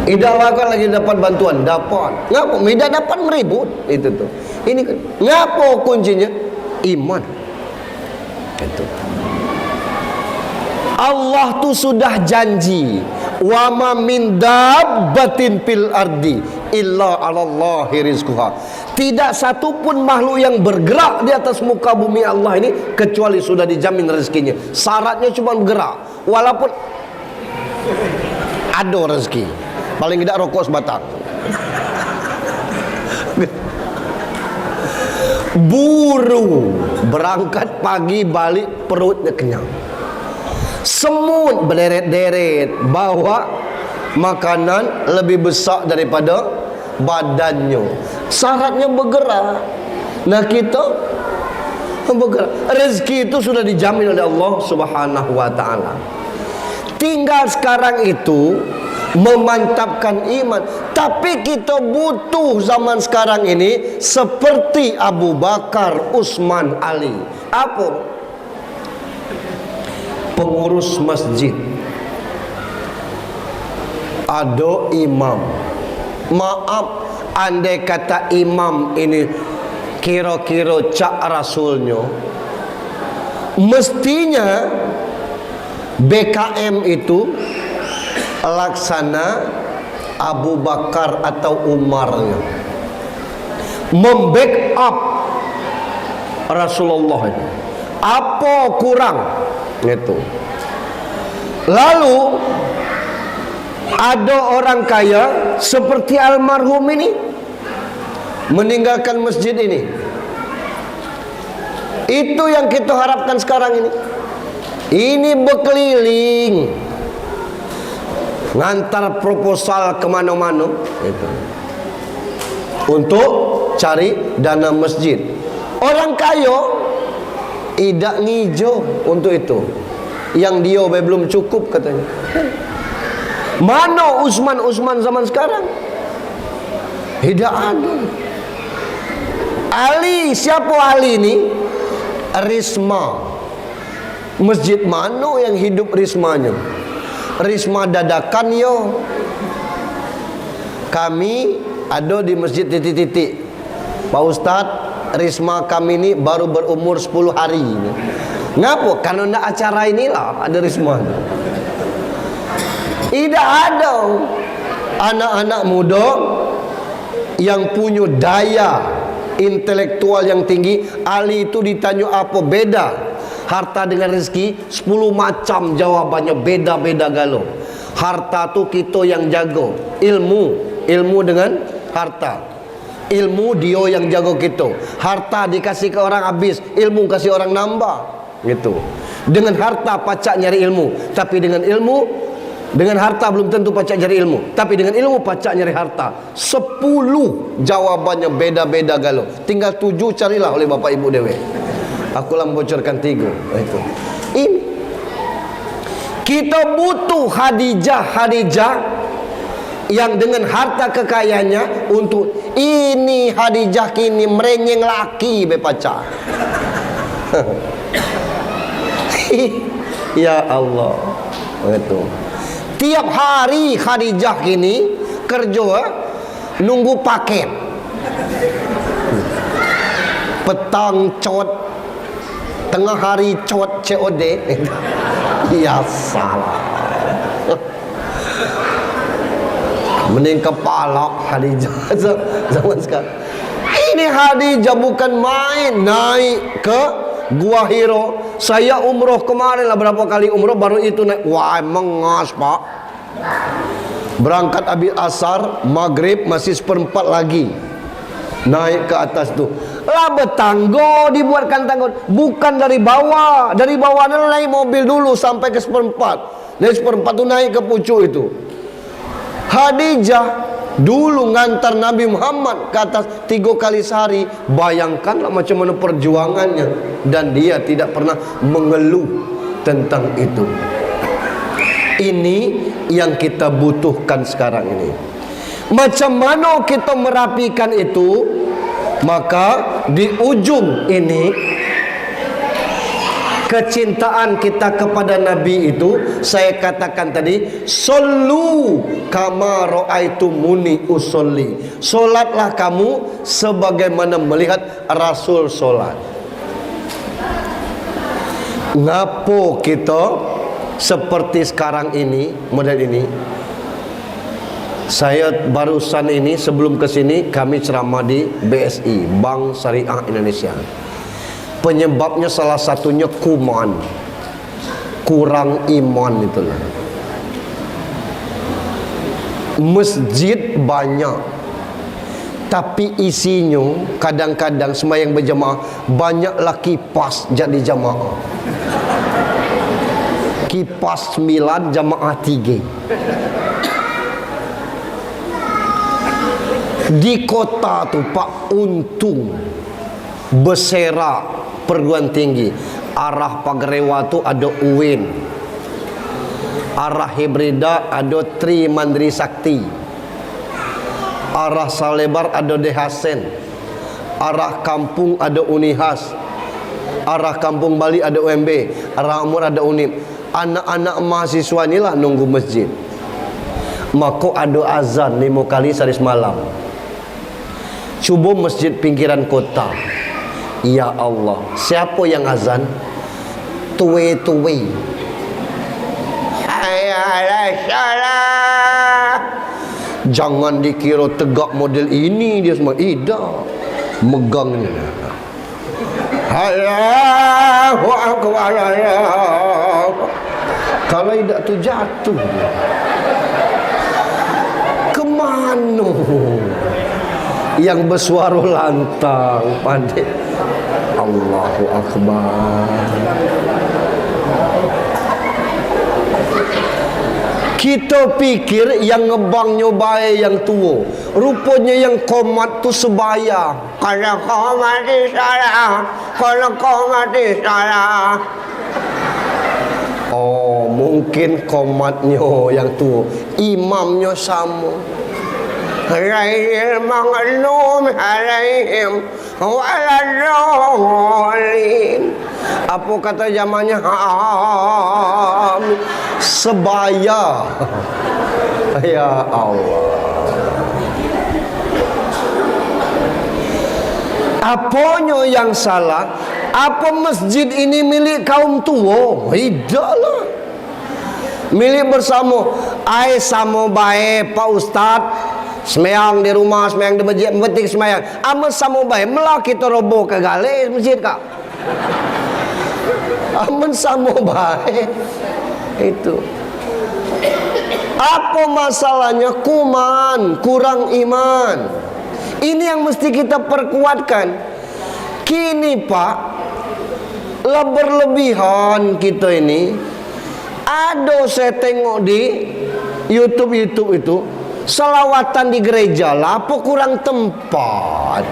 A: Tidak layak lagi dapat bantuan, dapat. Ngapo? Tidak dapat meribut itu tuh. Ini ngapo kuncinya? Iman. Itu. Allah tu sudah janji, wa ma min dabbatin fil ardi illa 'alallahi rizquha. Tidak satu pun makhluk yang bergerak di atas muka bumi Allah ini kecuali sudah dijamin rezekinya. Syaratnya cuma bergerak, walaupun ada rezeki. Paling tidak rokok sebatang. Buru berangkat pagi balik perutnya kenyang. Semut berderet-deret bawa makanan lebih besar daripada badannya. Syaratnya bergerak. Nah kita bergerak. Rezeki itu sudah dijamin oleh Allah Subhanahu wa taala. Tinggal sekarang itu memantapkan iman. Tapi kita butuh zaman sekarang ini seperti Abu Bakar, Utsman, Ali. Apa? Pengurus masjid, ada imam. Maaf, andai kata imam ini kira-kira cak rasulnya, mestinya BKM itu laksana Abu Bakar atau Umarnya, membackup Rasulullah. Apa kurang? Itu. Lalu ada orang kaya seperti almarhum ini meninggalkan masjid ini. Itu yang kita harapkan sekarang ini. Ini berkeliling ngantar proposal kemana-mana itu, untuk cari dana masjid. Orang kaya tidak ngijo untuk itu. Yang dia belum cukup katanya. Mana Utsman zaman sekarang? Tidak ada. Ali, siapa Ali ini? Risma. Masjid mana yang hidup rismanya? Risma dadakan yo. Kami ada di masjid titik-titik. Pak Ustadz, risma kami ini baru berumur 10 hari. Ngapa? Karena tidak acara inilah ada risma. Tidak ada anak-anak muda yang punya daya intelektual yang tinggi. Ali itu ditanya apa beda harta dengan rezeki, 10 macam jawabannya, beda-beda galau. Harta tu kita yang jago, ilmu dengan harta. Ilmu dia yang jago kita. Harta dikasih ke orang habis, ilmu kasih orang nambah. Gitu. Dengan harta pacak nyari ilmu, tapi dengan harta belum tentu pacak nyari ilmu, tapi dengan ilmu pacak nyari harta. 10 jawabannya beda-beda galau. Tinggal 7 carilah oleh bapak ibu dewe. Akulah membocorkan 3. Itu. Ini kita butuh Khadijah yang dengan harta kekayaannya untuk ini. Khadijah kini merenyeng laki bepaca. Ya Allah. Itu. Tiap hari Khadijah gini kerja nunggu paket. Petang cot, tengah hari cot COD. Ya salah. Mending kepala Khadijah zaman sekarang. Ini Khadijah bukan main, naik ke Gua Hiro. Saya umroh kemarin lah, berapa kali umroh baru itu naik. Wah, mengas pak. Berangkat habis asar, maghrib masih seperempat lagi. Naik ke atas tuh. Lah betanggo, dibuatkan tanggo. Bukan dari bawah. Dari bawah naik mobil dulu sampai ke seperempat. Dari seperempat tuh naik ke pucuk itu. Khadijah dulu ngantar Nabi Muhammad ke atas 3 kali sehari. Bayangkanlah macam mana perjuangannya. Dan dia tidak pernah mengeluh tentang itu. Ini yang kita butuhkan sekarang ini. Macam mana kita merapikan itu? Maka di ujung ini, kecintaan kita kepada Nabi itu, saya katakan tadi, sallu kama ra'aitumuni usolli. Solatlah kamu sebagaimana melihat Rasul solat. Ngapo kita seperti sekarang ini, model ini? Saya barusan ini sebelum ke sini kami ceramah di BSI, Bank Syariah Indonesia. Penyebabnya salah satunya kuman, kurang iman itulah. Masjid banyak, tapi isinya kadang-kadang sembahyang berjamaah banyaklah kipas jadi jamaah. Kipas 9 jamaah 3. Di kota tu Pak untung bersera perguruan tinggi. Arah Pagarewa tu ada UIN, arah Hebrida ada Tri Mandiri Sakti, arah Salebar ada Dehasen, arah Kampung ada Unihas, arah Kampung Bali ada UMB, arah Amur ada Unip. Anak-anak mahasiswa inilah nunggu masjid. Maka ada azan 5 kali sehari semalam. Cuba masjid pinggiran kota. Ya Allah, siapa yang azan? Tuwe-tuwe. Hayalah salah. Jangan dikira tegak model ini dia semua. Tidak. Megangnya. Allahu Akbar. Kalau tidak tu jatuh. Kemana? Yang bersuara lantang pandai. Allahu Akbar. Kita pikir yang ngebang nyobai yang tua, rupanya yang komat tu sebaya. Kalau kau mati salah, kalau kau mati salah. Oh, mungkin komatnya yang tua, imamnya sama. Ghairil maghdub alaihim waladdallin. Apa kata zamannya? Sebaya. Ya Allah. Apanya yang salah? Apa masjid ini milik kaum tua? Tidaklah. Milik bersama. Ai sama baik Pak Ustaz. Semayang di rumah, semayang di masjid, penting semayang. Amal sama baik, melah kita roboh ke galis masjid kak. Amal sama baik. Itu. Apa masalahnya? Kuman, kurang iman. Ini yang mesti kita perkuatkan. Kini Pak, berlebihan kita ini. Ada saya tengok di YouTube itu. Selawatan di gereja lah, apa kurang tempat?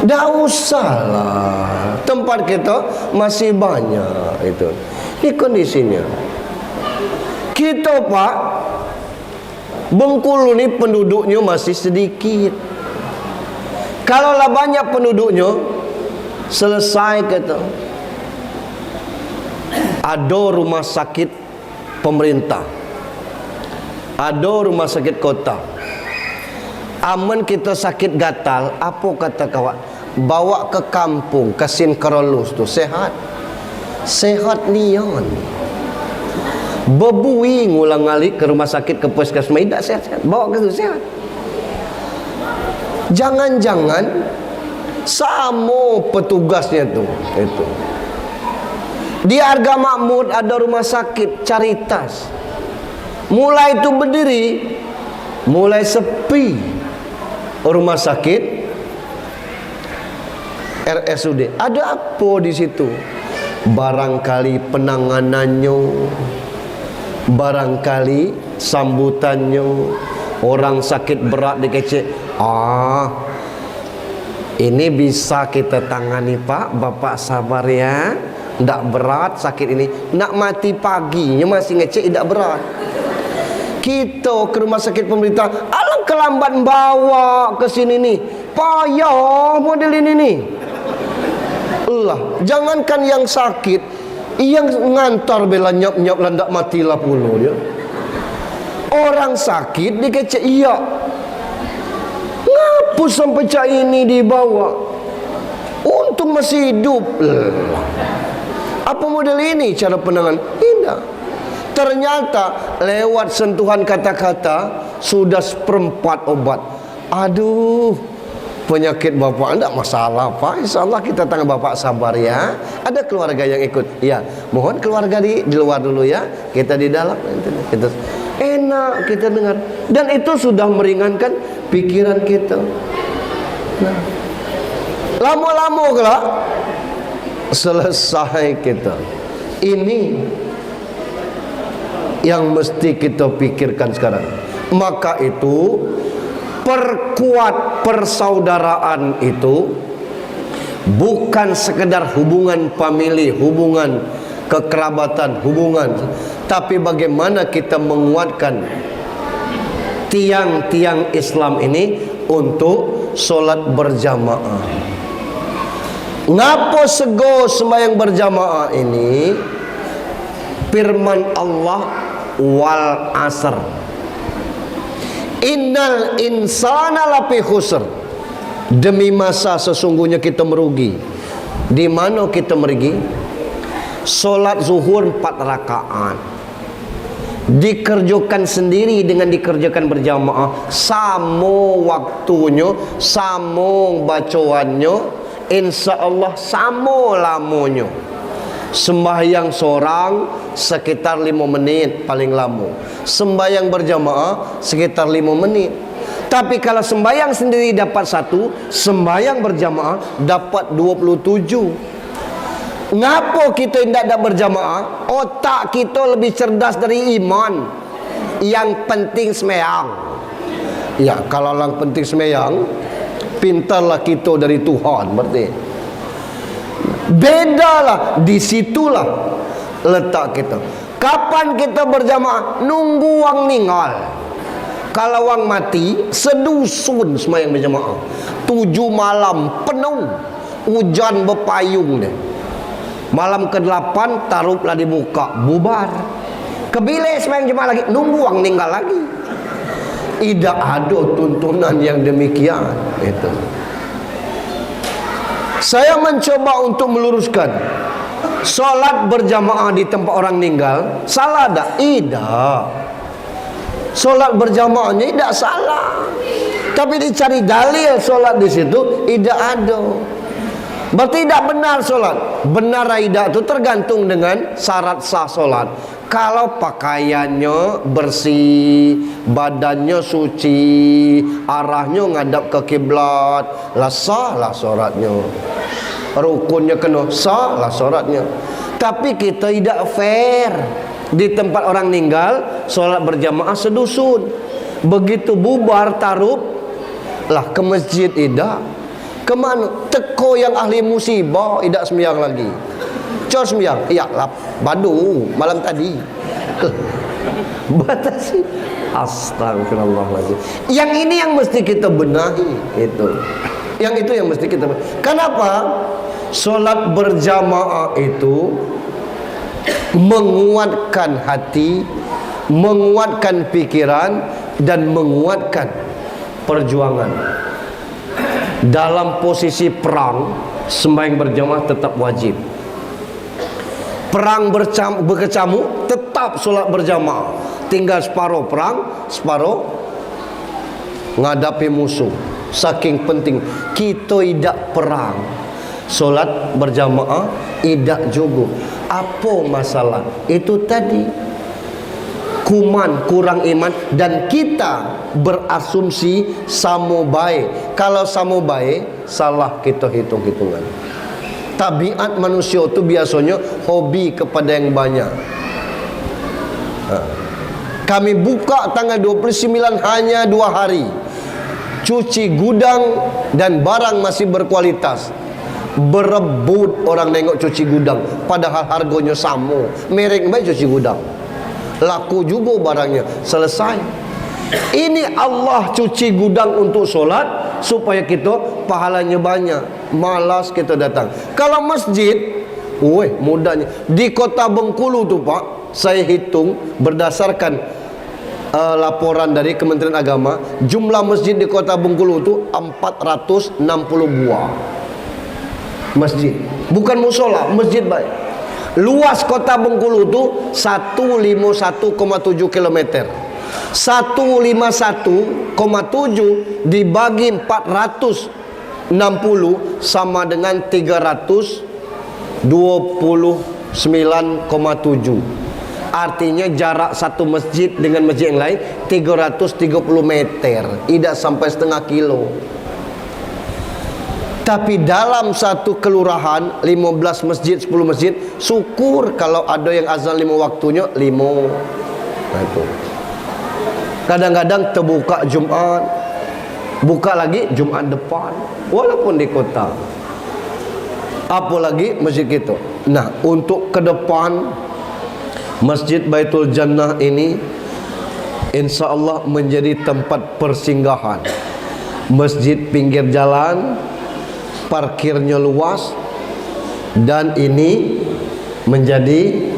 A: Dah usahlah, tempat kita masih banyak itu. Ini kondisinya. Kita Pak, Bengkulu ni penduduknya masih sedikit. Kalaulah banyak penduduknya, selesai kita. ada rumah sakit pemerintah, ada rumah sakit kota. Aman kita sakit gatal, apa kata kawan? Bawa ke kampung, kasin kerolus tu sehat. Sehat nian. Bebui ngulang alik ke rumah sakit, ke puskesmas tidak sehat-sehat. Bawa ke situ sehat. Jangan-jangan sama petugasnya tu itu. Di Harga Makmur ada rumah sakit Caritas. Mulai itu berdiri, mulai sepi rumah sakit RSUD. Ada apa di situ? Barangkali penanganannya, barangkali sambutannya. Orang sakit berat dikecek, ini bisa kita tangani Pak, Bapak sabar ya, tidak berat sakit ini. Nak mati paginya masih ngecek tidak berat. Kita ke rumah sakit pemerintah, alang kelambat bawa ke sini nih, payah model ini nih. Jangankan yang sakit, yang ngantar bela nyap-nyap landak matilah puluh dia. Orang sakit dikecek, iya. Ngapa sampai cak ini dibawa? Untung masih hidup. Apa model ini cara penanganan? Tidak. Ternyata lewat sentuhan kata-kata sudah seperempat obat. Aduh, penyakit bapak tidak masalah Pak, insyaAllah kita tangan bapak sabar ya. Ada keluarga yang ikut, ya mohon keluarga di luar dulu ya, kita di dalam. Kita enak kita dengar, dan itu sudah meringankan pikiran kita. Nah, lama-lama kelak selesai kita. Ini yang mesti kita pikirkan sekarang. Maka itu perkuat persaudaraan itu bukan sekedar hubungan famili, hubungan kekerabatan, hubungan, tapi bagaimana kita menguatkan tiang-tiang Islam ini untuk solat berjamaah. Ngapa sego sembahyang berjamaah ini? Firman Allah, wal asr, innal insana lafi khusr. Demi masa sesungguhnya kita merugi. Di mana kita merugi? Solat zuhur 4 rakaat dikerjakan sendiri dengan dikerjakan berjamaah, sama waktunya, sama bacaannya, insya Allah sama lamanya. Sembahyang seorang sekitar 5 menit paling lama, sembahyang berjamaah sekitar 5 menit. Tapi kalau sembahyang sendiri dapat 1, sembahyang berjamaah dapat 27. Ngapa kita tidak berjamaah? Otak kita lebih cerdas dari iman. Yang penting sembahyang. Ya, kalau yang penting sembahyang, pintarlah kita dari Tuhan berarti. Bedalah, disitulah letak kita. Kapan kita berjamaah? Nunggu wang ninggal. Kalau wang mati, sedusun sembahyang berjamaah. 7 malam penuh, hujan berpayung deh. Malam ke-8 taruhlah dibuka, bubar. Kebile sembahyang jemaah lagi, nunggu wang ninggal lagi. Tidak ada tuntunan yang demikian. Itu. Saya mencoba untuk meluruskan, solat berjamaah di tempat orang meninggal salah tak? Tidak. Solat berjamaahnya tidak salah, tapi dicari dalil solat di situ tidak ada. Berarti tidak benar solat. Benar tidak itu tergantung dengan syarat sah solat. Kalau pakaiannya bersih, badannya suci, arahnya ngadap ke kiblat, lah sah lah solatnya. Rukunnya kena, sah lah solatnya. Tapi kita tidak fair. Di tempat orang meninggal solat berjamaah sedusun. Begitu bubar taruh lah ke masjid tidak. Kemana? Teko yang ahli musibah tidak sembahyang lagi. Cor sembahyang, iya lah badu malam tadi. Batasi. Astagfirullahaladzim. Yang ini yang mesti kita benahi itu. Yang itu yang mesti kita benahi. Kenapa? Solat berjamaah itu menguatkan hati, menguatkan pikiran, dan menguatkan perjuangan. Dalam posisi perang, sembahyang berjamaah tetap wajib. Perang berkecamuk, tetap solat berjamaah. Tinggal separuh perang, separuh menghadapi musuh. Saking penting kita tidak perang, solat berjamaah tidak juga. Apa masalah? Itu tadi, kuman, kurang iman, dan kita berasumsi sama baik. Kalau sama baik, salah kita hitung-hitungan. Tabiat manusia itu biasanya hobi kepada yang banyak. Kami buka tanggal 29 hanya 2 hari, cuci gudang dan barang masih berkualitas. Berebut orang nengok cuci gudang, padahal harganya sama, merek baik cuci gudang, laku juga barangnya, selesai. Ini Allah cuci gudang untuk solat supaya kita pahalanya banyak. Malas kita datang. Kalau masjid, mudahnya. Di kota Bengkulu tu Pak, saya hitung berdasarkan laporan dari Kementerian Agama, jumlah masjid di kota Bengkulu itu 460 buah masjid. Bukan musola, masjid baik. Luas kota Bengkulu itu 151,7 km. 151,7 dibagi 460 sama dengan 329,7. Artinya jarak satu masjid dengan masjid yang lain 330 meter, tidak sampai setengah kilo. Tapi dalam satu kelurahan 15 masjid, 10 masjid, syukur kalau ada yang azan 5 waktunya 5. Nah itu. Kadang-kadang terbuka Jumat, buka lagi Jumat depan, walaupun di kota. Apalagi masjid kita. Nah, untuk ke depan Masjid Baitul Jannah ini insya Allah menjadi tempat persinggahan. Masjid pinggir jalan, parkirnya luas, dan ini menjadi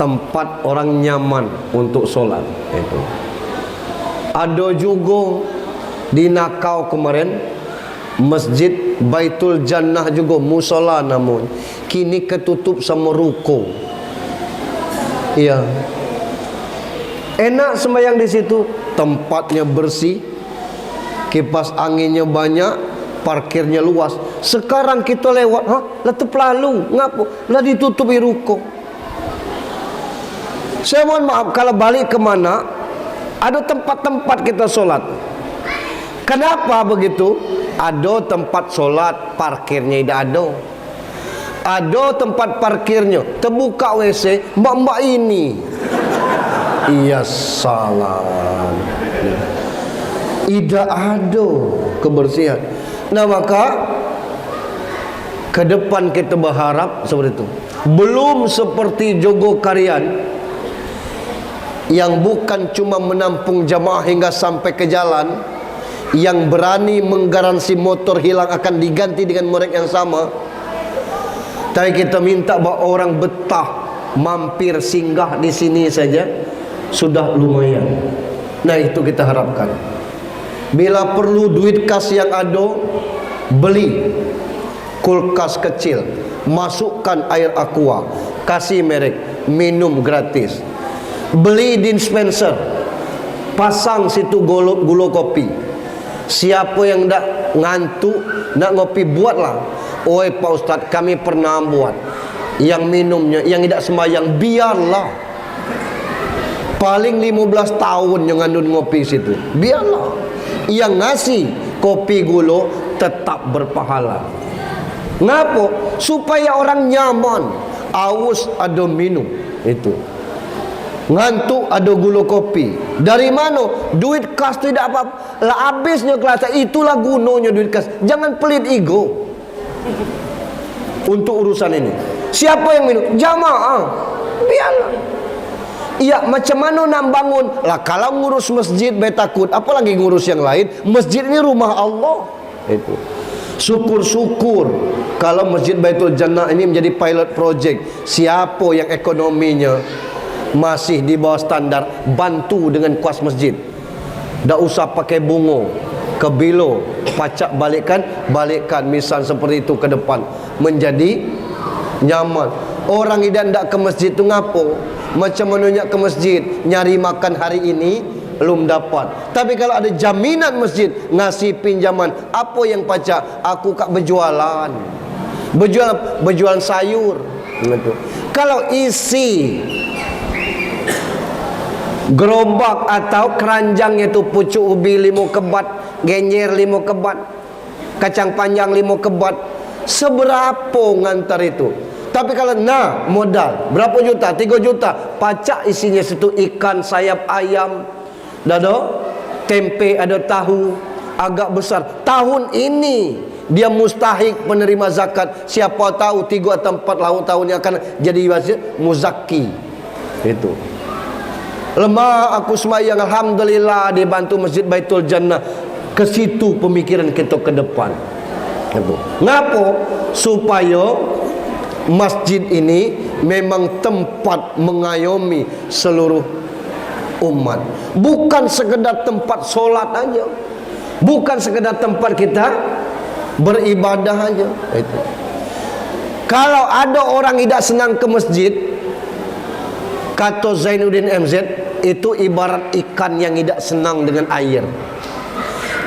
A: tempat orang nyaman untuk sholat. Itu. Ada juga di Nakau kemarin Masjid Baitul Jannah juga musola, namun kini ketutup sama ruko. Iya. Enak sembahyang di situ, tempatnya bersih, kipas anginnya banyak, parkirnya luas. Sekarang kita lewat, letep lalu, ngapu, lah ditutupi ruko. Saya mohon maaf kalau balik ke mana, ada tempat-tempat kita solat. Kenapa begitu? Ada tempat solat, parkirnya tidak ada. Ada tempat parkirnya terbuka WC, mbak-mbak ini. Iya salah. Tidak ada kebersihan. Nah maka ke depan kita berharap seperti itu. Belum seperti Jogokarian yang bukan cuma menampung jamaah hingga sampai ke jalan, yang berani menggaransi motor hilang akan diganti dengan merek yang sama. Tapi kita minta bahwa orang betah mampir singgah di sini saja sudah lumayan. Nah itu kita harapkan. Bila perlu duit kas yang ada, beli kulkas kecil, masukkan air aqua, kasih merek, minum gratis. Beli dispenser, pasang situ gula kopi. Siapa yang tak ngantuk, nak ngopi, buatlah. Oi Pak Ustaz, kami pernah buat. Yang minumnya, yang tidak sembahyang, biarlah. Paling 15 tahun yang ngandun ngopi situ, biarlah. Yang ngasih kopi gula tetap berpahala. Ngapa? Supaya orang nyaman. Aus ada minum, itu. Ngantuk ada gula kopi. Dari mana? Duit kas tidak apa-apa. Lah habisnya kelas. Itulah gunanya duit kas. Jangan pelit ego untuk urusan ini. Siapa yang minum? Jamaah. Biarlah. Iya, macam mana nak bangun? Lah kalau ngurus masjid baik takut, apalagi ngurus yang lain. Masjid ini rumah Allah. Itu. Syukur-syukur kalau Masjid Baitul Jannah ini menjadi pilot project. Siapa yang ekonominya masih di bawah standar, bantu dengan kuas masjid. Tak usah pakai bunga ke bilo, pacak balikkan misal seperti itu ke depan, menjadi nyaman. Orang idan tak ke masjid tu ngapo? Macam mana ke masjid, nyari makan hari ini belum dapat. Tapi kalau ada jaminan masjid ngasih pinjaman, apa yang pacak? Aku kak berjualan, berjualan sayur. Kalau isi gerobak atau keranjang itu pucuk ubi 5 kebat, genjer 5 kebat, kacang panjang 5 kebat, seberapa ngantar itu? Tapi kalau modal berapa juta? 3 juta, pacak isinya situ ikan, sayap ayam, dado, tempe, ada tahu agak besar. Tahun ini dia mustahik penerima zakat. Siapa tahu 3 atau 4 tahun yang akan jadi muzaki. Itu. Lemah aku semayang, alhamdulillah dibantu Masjid Baitul Jannah. Ke situ pemikiran kita ke depan. Itu. Ngapo? Supaya masjid ini memang tempat mengayomi seluruh umat. Bukan sekedar tempat solat aja, bukan sekedar tempat kita beribadah aja. Itu. Kalau ada orang tidak senang ke masjid, kata Zainuddin MZ, itu ibarat ikan yang tidak senang dengan air.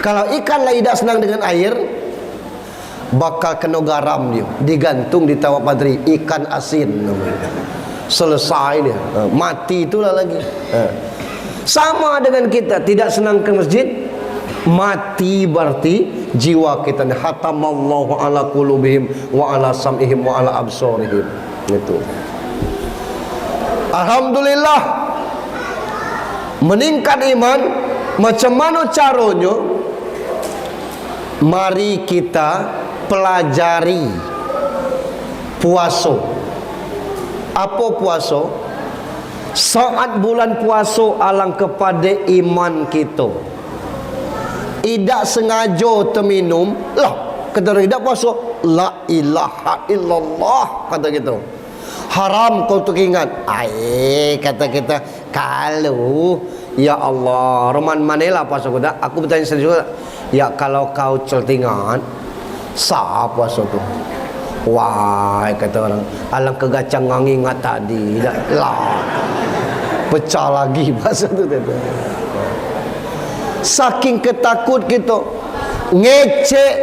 A: Kalau ikan lah tidak senang dengan air, bakal kena garam dia, digantung di tawa padri, ikan asin namanya. Selesai dia, mati itulah lagi. Sama dengan kita tidak senang ke masjid, mati berarti jiwa kita. Hatamallahu ala qulubihim wa ala sam'ihim wa ala absarihim. Itu. Alhamdulillah, meningkat iman. Macam mana caranya? Mari kita pelajari puasa. Apa puasa? Saat bulan puasa alang kepada iman kita. Tidak sengaja terminum, lah kata orang tidak puasa, la ilaha illallah, kata kita. Haram kau tu ingat. Kata kita, kalau ya Allah, roman manela puasa kita. Aku bertanya sendiri juga. Ya kalau kau celtingan, sah puasa tu. Wah, kata orang, alang kegacang ngingat tadi. Lah, pecah lagi puasa tu. Saking ketakut kita, ngecek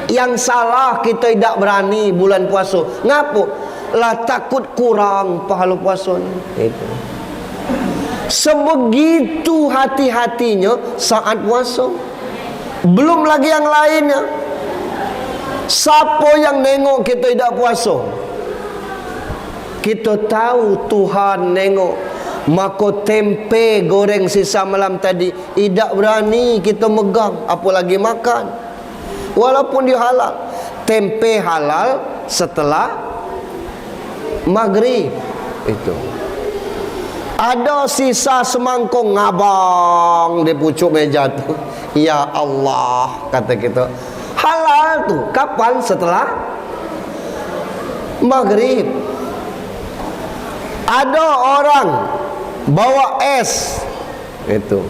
A: yang salah, kita tidak berani bulan puasa. Ngapo? Lah takut kurang pahala puasa ni. Itu. Sebegitu hati-hatinya saat puasa. Belum lagi yang lainnya. Siapa yang nengok kita tidak puasa? Kita tahu Tuhan nengok. Maka tempe goreng sisa malam tadi tidak berani kita megang, apalagi makan. Walaupun dia halal. Tempe halal setelah maghrib. Itu. Ada sisa semangkuk ngabang di pucuk meja tu. Ya Allah, kata kita, halal tu. Kapan? Setelah maghrib. Ada orang bawa es, itu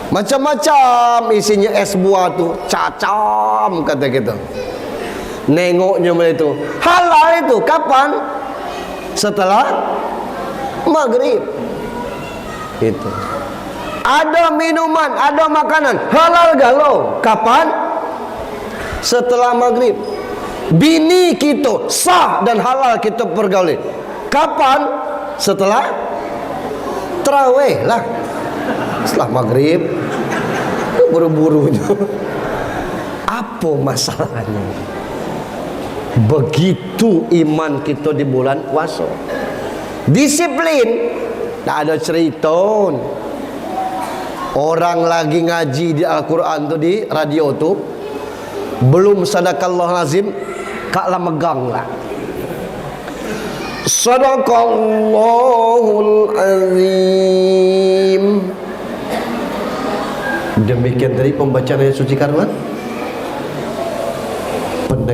A: macam-macam isinya, es buah tu cacam, kata kita. Nengoknya itu halal. Itu kapan? Setelah maghrib. Itu. Ada minuman, ada makanan halal galau. Kapan? Setelah maghrib. Bini kita sah dan halal kita pergauli. Kapan? Setelah tarawih lah. Setelah maghrib. Buru-buru. Apa masalahnya? Begitu iman kita di bulan puasa. Disiplin. Tak ada cerita. Orang lagi ngaji di Al-Quran tu, di radio tu, belum sadaqallahu azim, kaklah megang lah. Sadaqallahul azim. Demikian tadi pembacaan ayat suci Quran.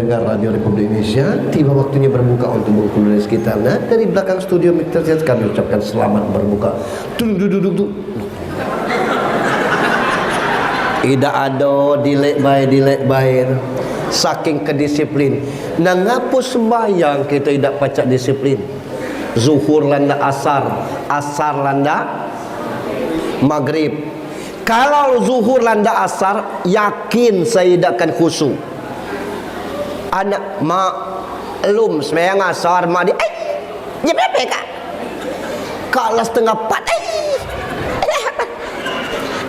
A: pendengar Radio Republik Indonesia, tiba waktunya berbuka untuk Bengkulu dan sekitarnya. Dari belakang studio Mr. Z kami ucapkan selamat berbuka. Duduk. Tidak ada dilek baik. Saking kedisiplin. Nah ngapu sembahyang kita tidak pacak disiplin. Zuhur landa asar landa maghrib. Kalau zuhur landa asar, yakin saya tidak akan khusyuk. Anak maklum sembahyang asar mak dia jam berapa kak? Kalau setengah 4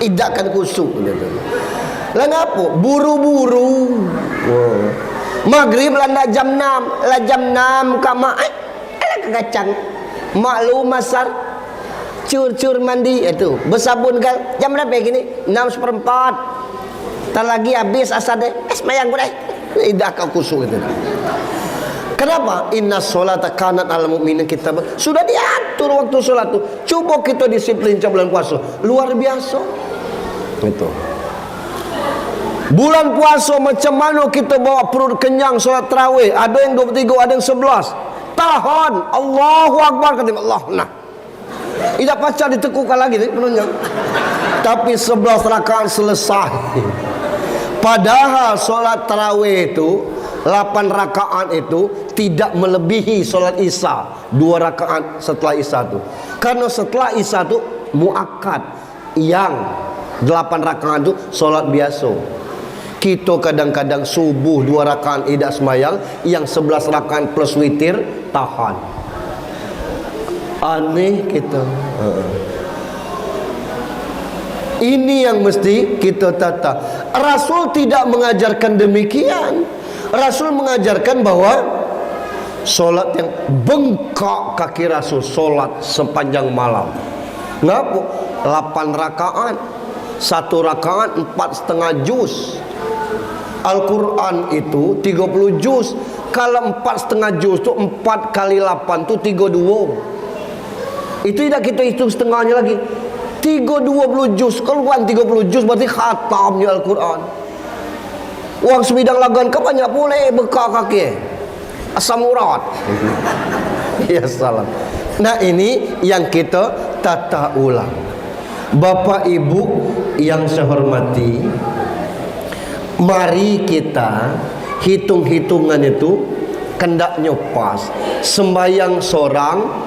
A: tidak akan khusyuk. Lah ngapo? Buru-buru. Maghrib landa jam 6, lah jam 6 kak mak kacang. Maklum asar cur mandi itu bersabun kan jam berapa gini 6:04 tak lagi habis asar deh sembahyang gue deh tidak akan khusyuk itu. Kenapa? Inna sholata kanat al mu'minin kita sudah diatur waktu sholat tuh. Coba kita disiplin bulan puasa luar biasa itu. Bulan puasa macam mana kita bawa perut kenyang sholat tarawih, ada yang 23 ada yang 11 tahan Allahu Akbar kata Allah. Nah tidak pacak ditekukan lagi penunjuk. Tapi 11 rakaat selesai. Padahal solat tarawih itu 8 rakaat itu tidak melebihi solat isya 2 rakaat setelah isya itu. Karena setelah isya itu muakkad, yang 8 rakaat itu solat biasa. Kita kadang-kadang subuh 2 rakaat tidak sembahyang, yang 11 rakaat plus witir tahan. Aneh kita. Ini yang mesti kita tata. Rasul tidak mengajarkan demikian. Rasul mengajarkan bahwa solat yang bengkak kaki Rasul, solat sepanjang malam. Ngapa? 8 rakaat, 1 rakaat 4,5 juz. Al-Quran itu 30 juz. Kalau 4,5 juz itu 4 kali 8 itu 32. Itu tidak kita hitung setengahnya lagi. 20 juz. Kalau bukan 30 juz berarti khatamnya Al-Quran. Uang sebidang lagan ke banyak boleh bekak kaki. Asam urat. Ya salam. Nah ini yang kita tata ulang. Bapak Ibu yang saya hormati, mari kita hitung-hitungan itu kendaknya pas. Sembayang seorang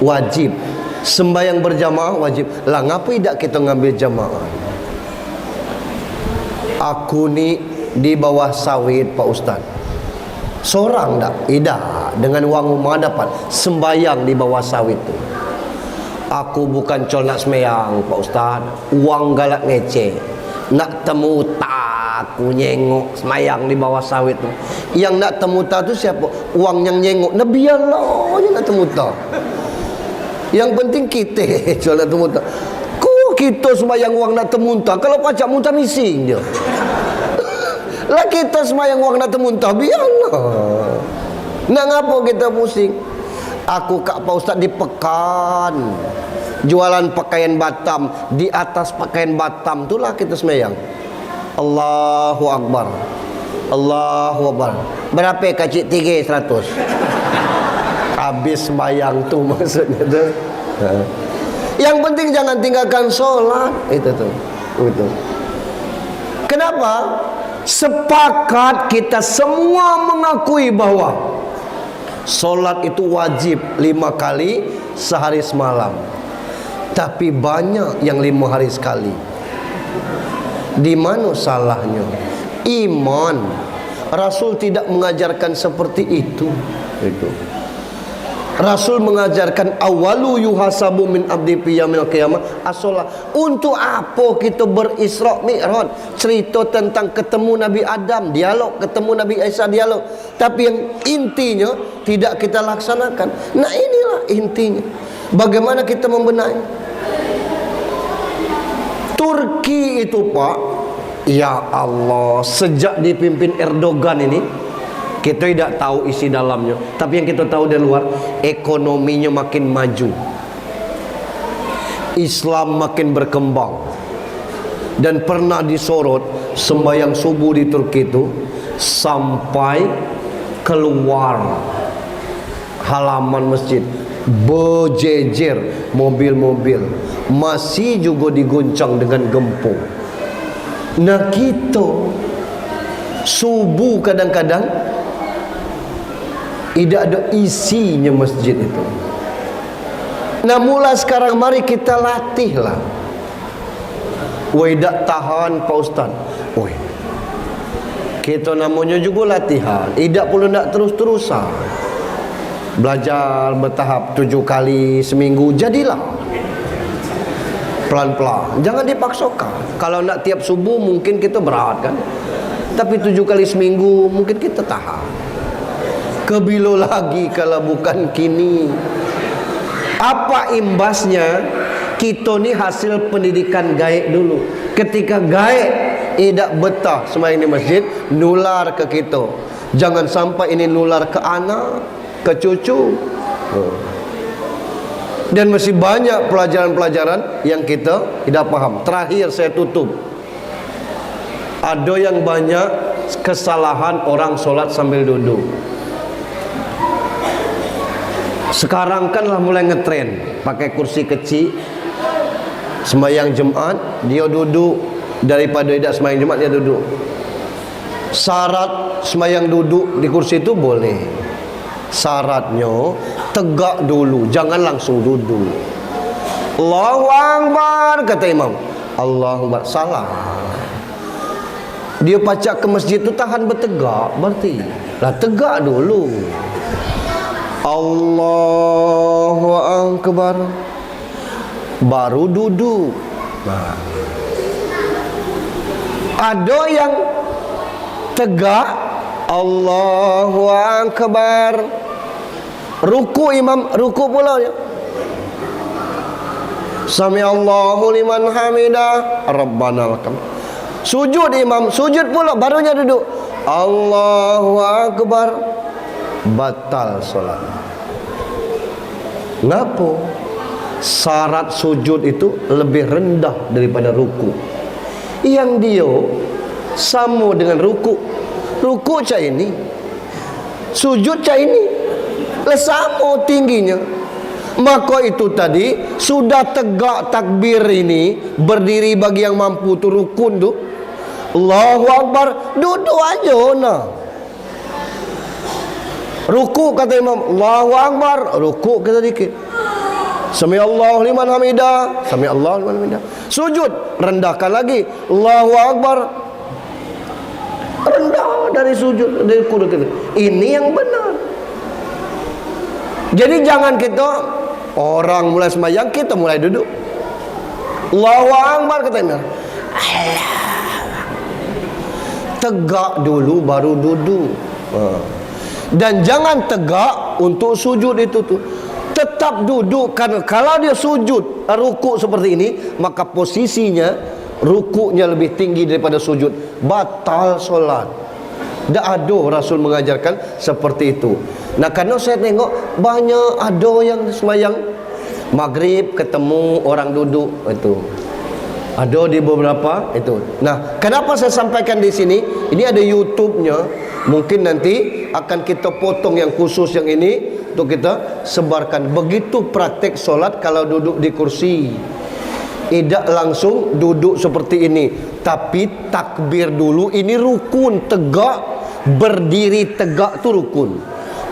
A: wajib, sembahyang berjamaah wajib. Lah ngapa tidak kita ngambil jamaah? Aku ni di bawah sawit Pak Ustaz. Seorang tak? Tidak. Dengan wang rumah dapat sembahyang di bawah sawit tu. Aku bukan col nak sembahyang Pak Ustaz. Uang galak ngece. Nak temu tak aku nyengok sembahyang di bawah sawit tu. Yang nak temu tak tu siapa? Uang yang nyengok. Nah biarlah yang nak temu tak. Yang penting kita col nak temu tak. Kok kita sembahyang uang nak temu tak? Kalau pacak muntah mising je. Lah kita sembahyang uang nak temuntah biarlah. Nak ngapa kita pusing? Aku kak Pak Ustaz di Pekan jualan pakaian Batam, di atas pakaian Batam itulah kita sembahyang. Allahu Akbar. Allahu Akbar. Berapa kacik 300? Habis sembahyang tu maksudnya tu. Yang penting jangan tinggalkan solat. Itu tuh. Itu. Kenapa? Sepakat kita semua mengakui bahwa solat itu wajib 5 kali sehari semalam. Tapi banyak yang 5 hari sekali. Di mana salahnya? Iman. Rasul tidak mengajarkan seperti itu. Itu. Rasul mengajarkan awalu yuhasabu min abdi fi yaumil qiyamah as-shalah. Untuk apa kita berisra mi'raj? Cerita tentang ketemu Nabi Adam, dialog, ketemu Nabi Isa, dialog. Tapi yang intinya tidak kita laksanakan. Nah inilah intinya. Bagaimana kita membenahi? Turki itu Pak, ya Allah, sejak dipimpin Erdogan ini, kita tidak tahu isi dalamnya, tapi yang kita tahu dari luar, ekonominya makin maju, Islam makin berkembang. Dan pernah disorot sembahyang subuh di Turki itu sampai keluar halaman masjid, berjejer mobil-mobil, masih juga diguncang dengan gempur. Nah kita subuh kadang-kadang tidak ada isinya masjid itu. Nah mula sekarang mari kita latihlah. Woi tak tahan Pak Ustaz. Woi, kita namanya juga latihan. Tidak perlu nak terus-terusan. Belajar bertahap 7 kali seminggu, jadilah pelan-pelan. Jangan dipaksakan. Kalau nak tiap subuh mungkin kita berat kan. Tapi 7 kali seminggu mungkin kita tahan. Kebilo lagi kalau bukan kini. Apa imbasnya? Kita ni hasil pendidikan gaib dulu. Ketika gaib tidak betah sembahyang di masjid, nular ke kita. Jangan sampai ini nular ke anak, ke cucu. Dan masih banyak pelajaran-pelajaran yang kita tidak paham. Terakhir saya tutup. Ada yang banyak kesalahan orang solat sambil duduk. Sekarang kan lah mulai ngetren pakai kursi kecil. Sembahyang Jumat dia duduk, daripada tidak sembahyang Jumat dia duduk. Syarat sembahyang duduk di kursi itu boleh. Syaratnya tegak dulu, jangan langsung duduk. Allahu Akbar kata imam. Allahu Akbar, salah. Dia pacak ke masjid itu tahan bertegak, berarti lah tegak dulu. Allahu Akbar, baru duduk. Nah. Ada yang tegak, Allahu Akbar, ruku imam, ruku pula ya. Sami Allahu liman hamidah, Rabbana lakal. Sujud imam, sujud pula, barunya duduk. Allahu Akbar, batal solat. Ngapa? Syarat sujud itu lebih rendah daripada ruku. Yang dia sama dengan ruku. Ruku cak ini, sujud cak ini, sama tingginya. Maka itu tadi sudah tegak takbir ini, berdiri bagi yang mampu tu rukun tu. Allahu Akbar, duduk aja nah. Ruku kata imam, Allahu Akbar, ruku kita dikit. Sami Allahu liman hamidah, sami Allahu liman hamidah. Sujud, rendahkan lagi. Allahu Akbar, rendah dari sujud, dari ruku kita. Ini yang benar. Jadi jangan kita orang mulai sembahyang kita mulai duduk. Allahu Akbar kata imam. Tegak dulu baru duduk. Dan jangan tegak untuk sujud itu tuh. Tetap duduk, karena kalau dia sujud ruku seperti ini, maka posisinya rukunya lebih tinggi daripada sujud, batal solat. Tak ada Rasul mengajarkan seperti itu. Nah karena saya tengok banyak ada yang sembahyang maghrib ketemu orang duduk itu. Ada di beberapa itu. Nah, kenapa saya sampaikan di sini? Ini ada YouTube-nya. Mungkin nanti akan kita potong yang khusus yang ini untuk kita sebarkan. Begitu praktek solat kalau duduk di kursi. Tidak langsung duduk seperti ini, tapi takbir dulu. Ini rukun, tegak, berdiri tegak tu rukun.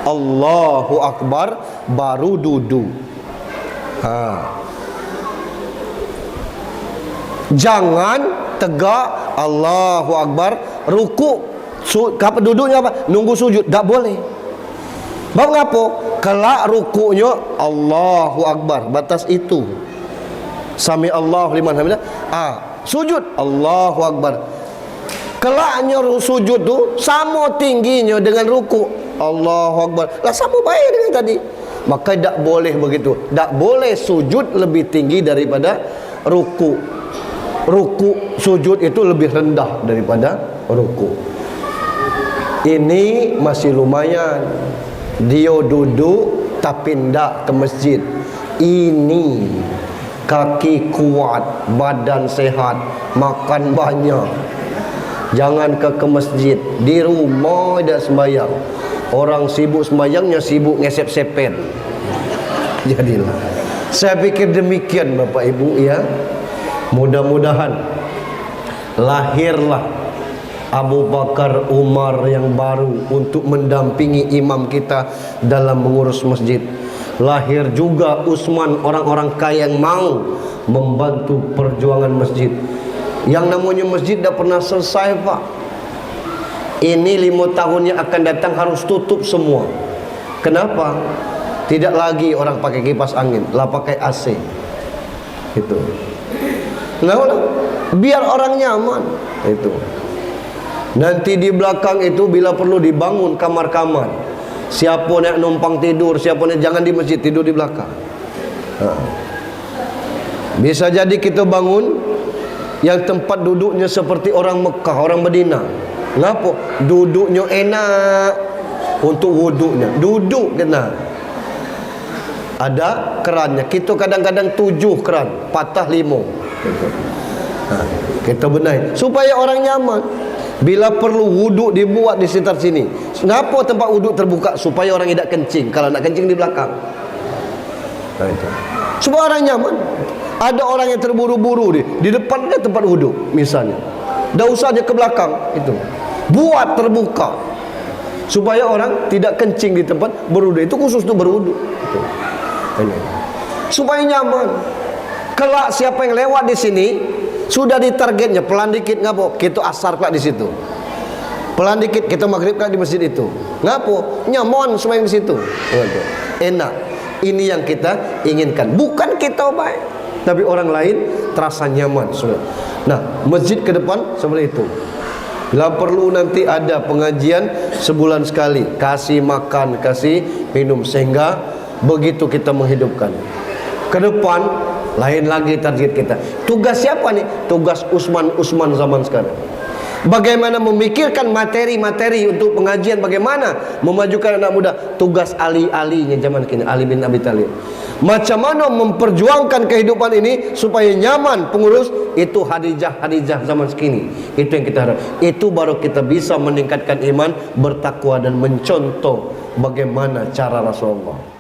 A: Allahu Akbar baru duduk. Jangan tegak Allahu Akbar ruku, kapan duduknya apa? Nunggu sujud, tak boleh. Bab ngapo? Kelak rukunya Allahu Akbar, batas itu. Sami Allahu liman hamidah. Sujud Allahu Akbar. Kelaknya sujud tu sama tingginya dengan ruku. Allahu Akbar. Lah sama baik dengan tadi. Maka tak boleh begitu. Tak boleh sujud lebih tinggi daripada ruku. Ruku sujud itu lebih rendah daripada ruku. Ini masih lumayan. Dia duduk tapi tidak ke masjid. Ini kaki kuat, badan sehat, makan banyak. Jangan ke masjid, di rumah tidak sembahyang. Orang sibuk sembahyangnya sibuk ngesep-sepen. Jadilah. Saya pikir demikian Bapak Ibu ya. Mudah-mudahan lahirlah Abu Bakar Umar yang baru untuk mendampingi imam kita dalam mengurus masjid. Lahir juga Utsman, orang-orang kaya yang mau membantu perjuangan masjid. Yang namanya masjid tidak pernah selesai Pak. Ini 5 tahun yang akan datang harus tutup semua. Kenapa? Tidak lagi orang pakai kipas angin, lah pakai AC. Itu. Nah, biar orang nyaman. Itu. Nanti di belakang itu bila perlu dibangun kamar-kamar. Siapa nak numpang tidur, siapa nak, jangan di masjid, tidur di belakang. Bisa jadi kita bangun yang tempat duduknya seperti orang Mekah, orang Madinah. Kenapa? Duduknya enak untuk wuduknya. Duduk kena. Ada kerannya. Kita kadang-kadang 7 keran, patah 5. Kita benahi supaya orang nyaman. Bila perlu wuduk dibuat di sekitar sini. Kenapa tempat wuduk terbuka? Supaya orang tidak kencing. Kalau nak kencing di belakang. Supaya orang nyaman. Ada orang yang terburu-buru di depan kan tempat wuduk misalnya. Dah usah dia ke belakang itu. Buat terbuka supaya orang tidak kencing di tempat berwuduk. Itu khusus untuk berwuduk. Supaya nyaman. Kelak siapa yang lewat di sini sudah ditargetnya, pelan dikit ngapo, kita asar kelak di situ. Pelan dikit kita maghrib kelak di masjid itu. Ngapo? Nyaman sembahyang di situ. Enak. Ini yang kita inginkan. Bukan kita baik, tapi orang lain terasa nyaman. Nah, masjid ke depan seperti itu. Bila perlu nanti ada pengajian sebulan sekali, kasih makan, kasih minum, sehingga begitu kita menghidupkan. Ke depan lain lagi target kita. Tugas siapa nih? Tugas Utsman zaman sekarang. Bagaimana memikirkan materi-materi untuk pengajian, bagaimana memajukan anak muda. Tugas Ali-alinya zaman kini, Ali bin Abi Thalib. Macam mana memperjuangkan kehidupan ini supaya nyaman pengurus. Itu Khadijah zaman kini. Itu yang kita harap. Itu baru kita bisa meningkatkan iman, bertakwa dan mencontoh bagaimana cara Rasulullah.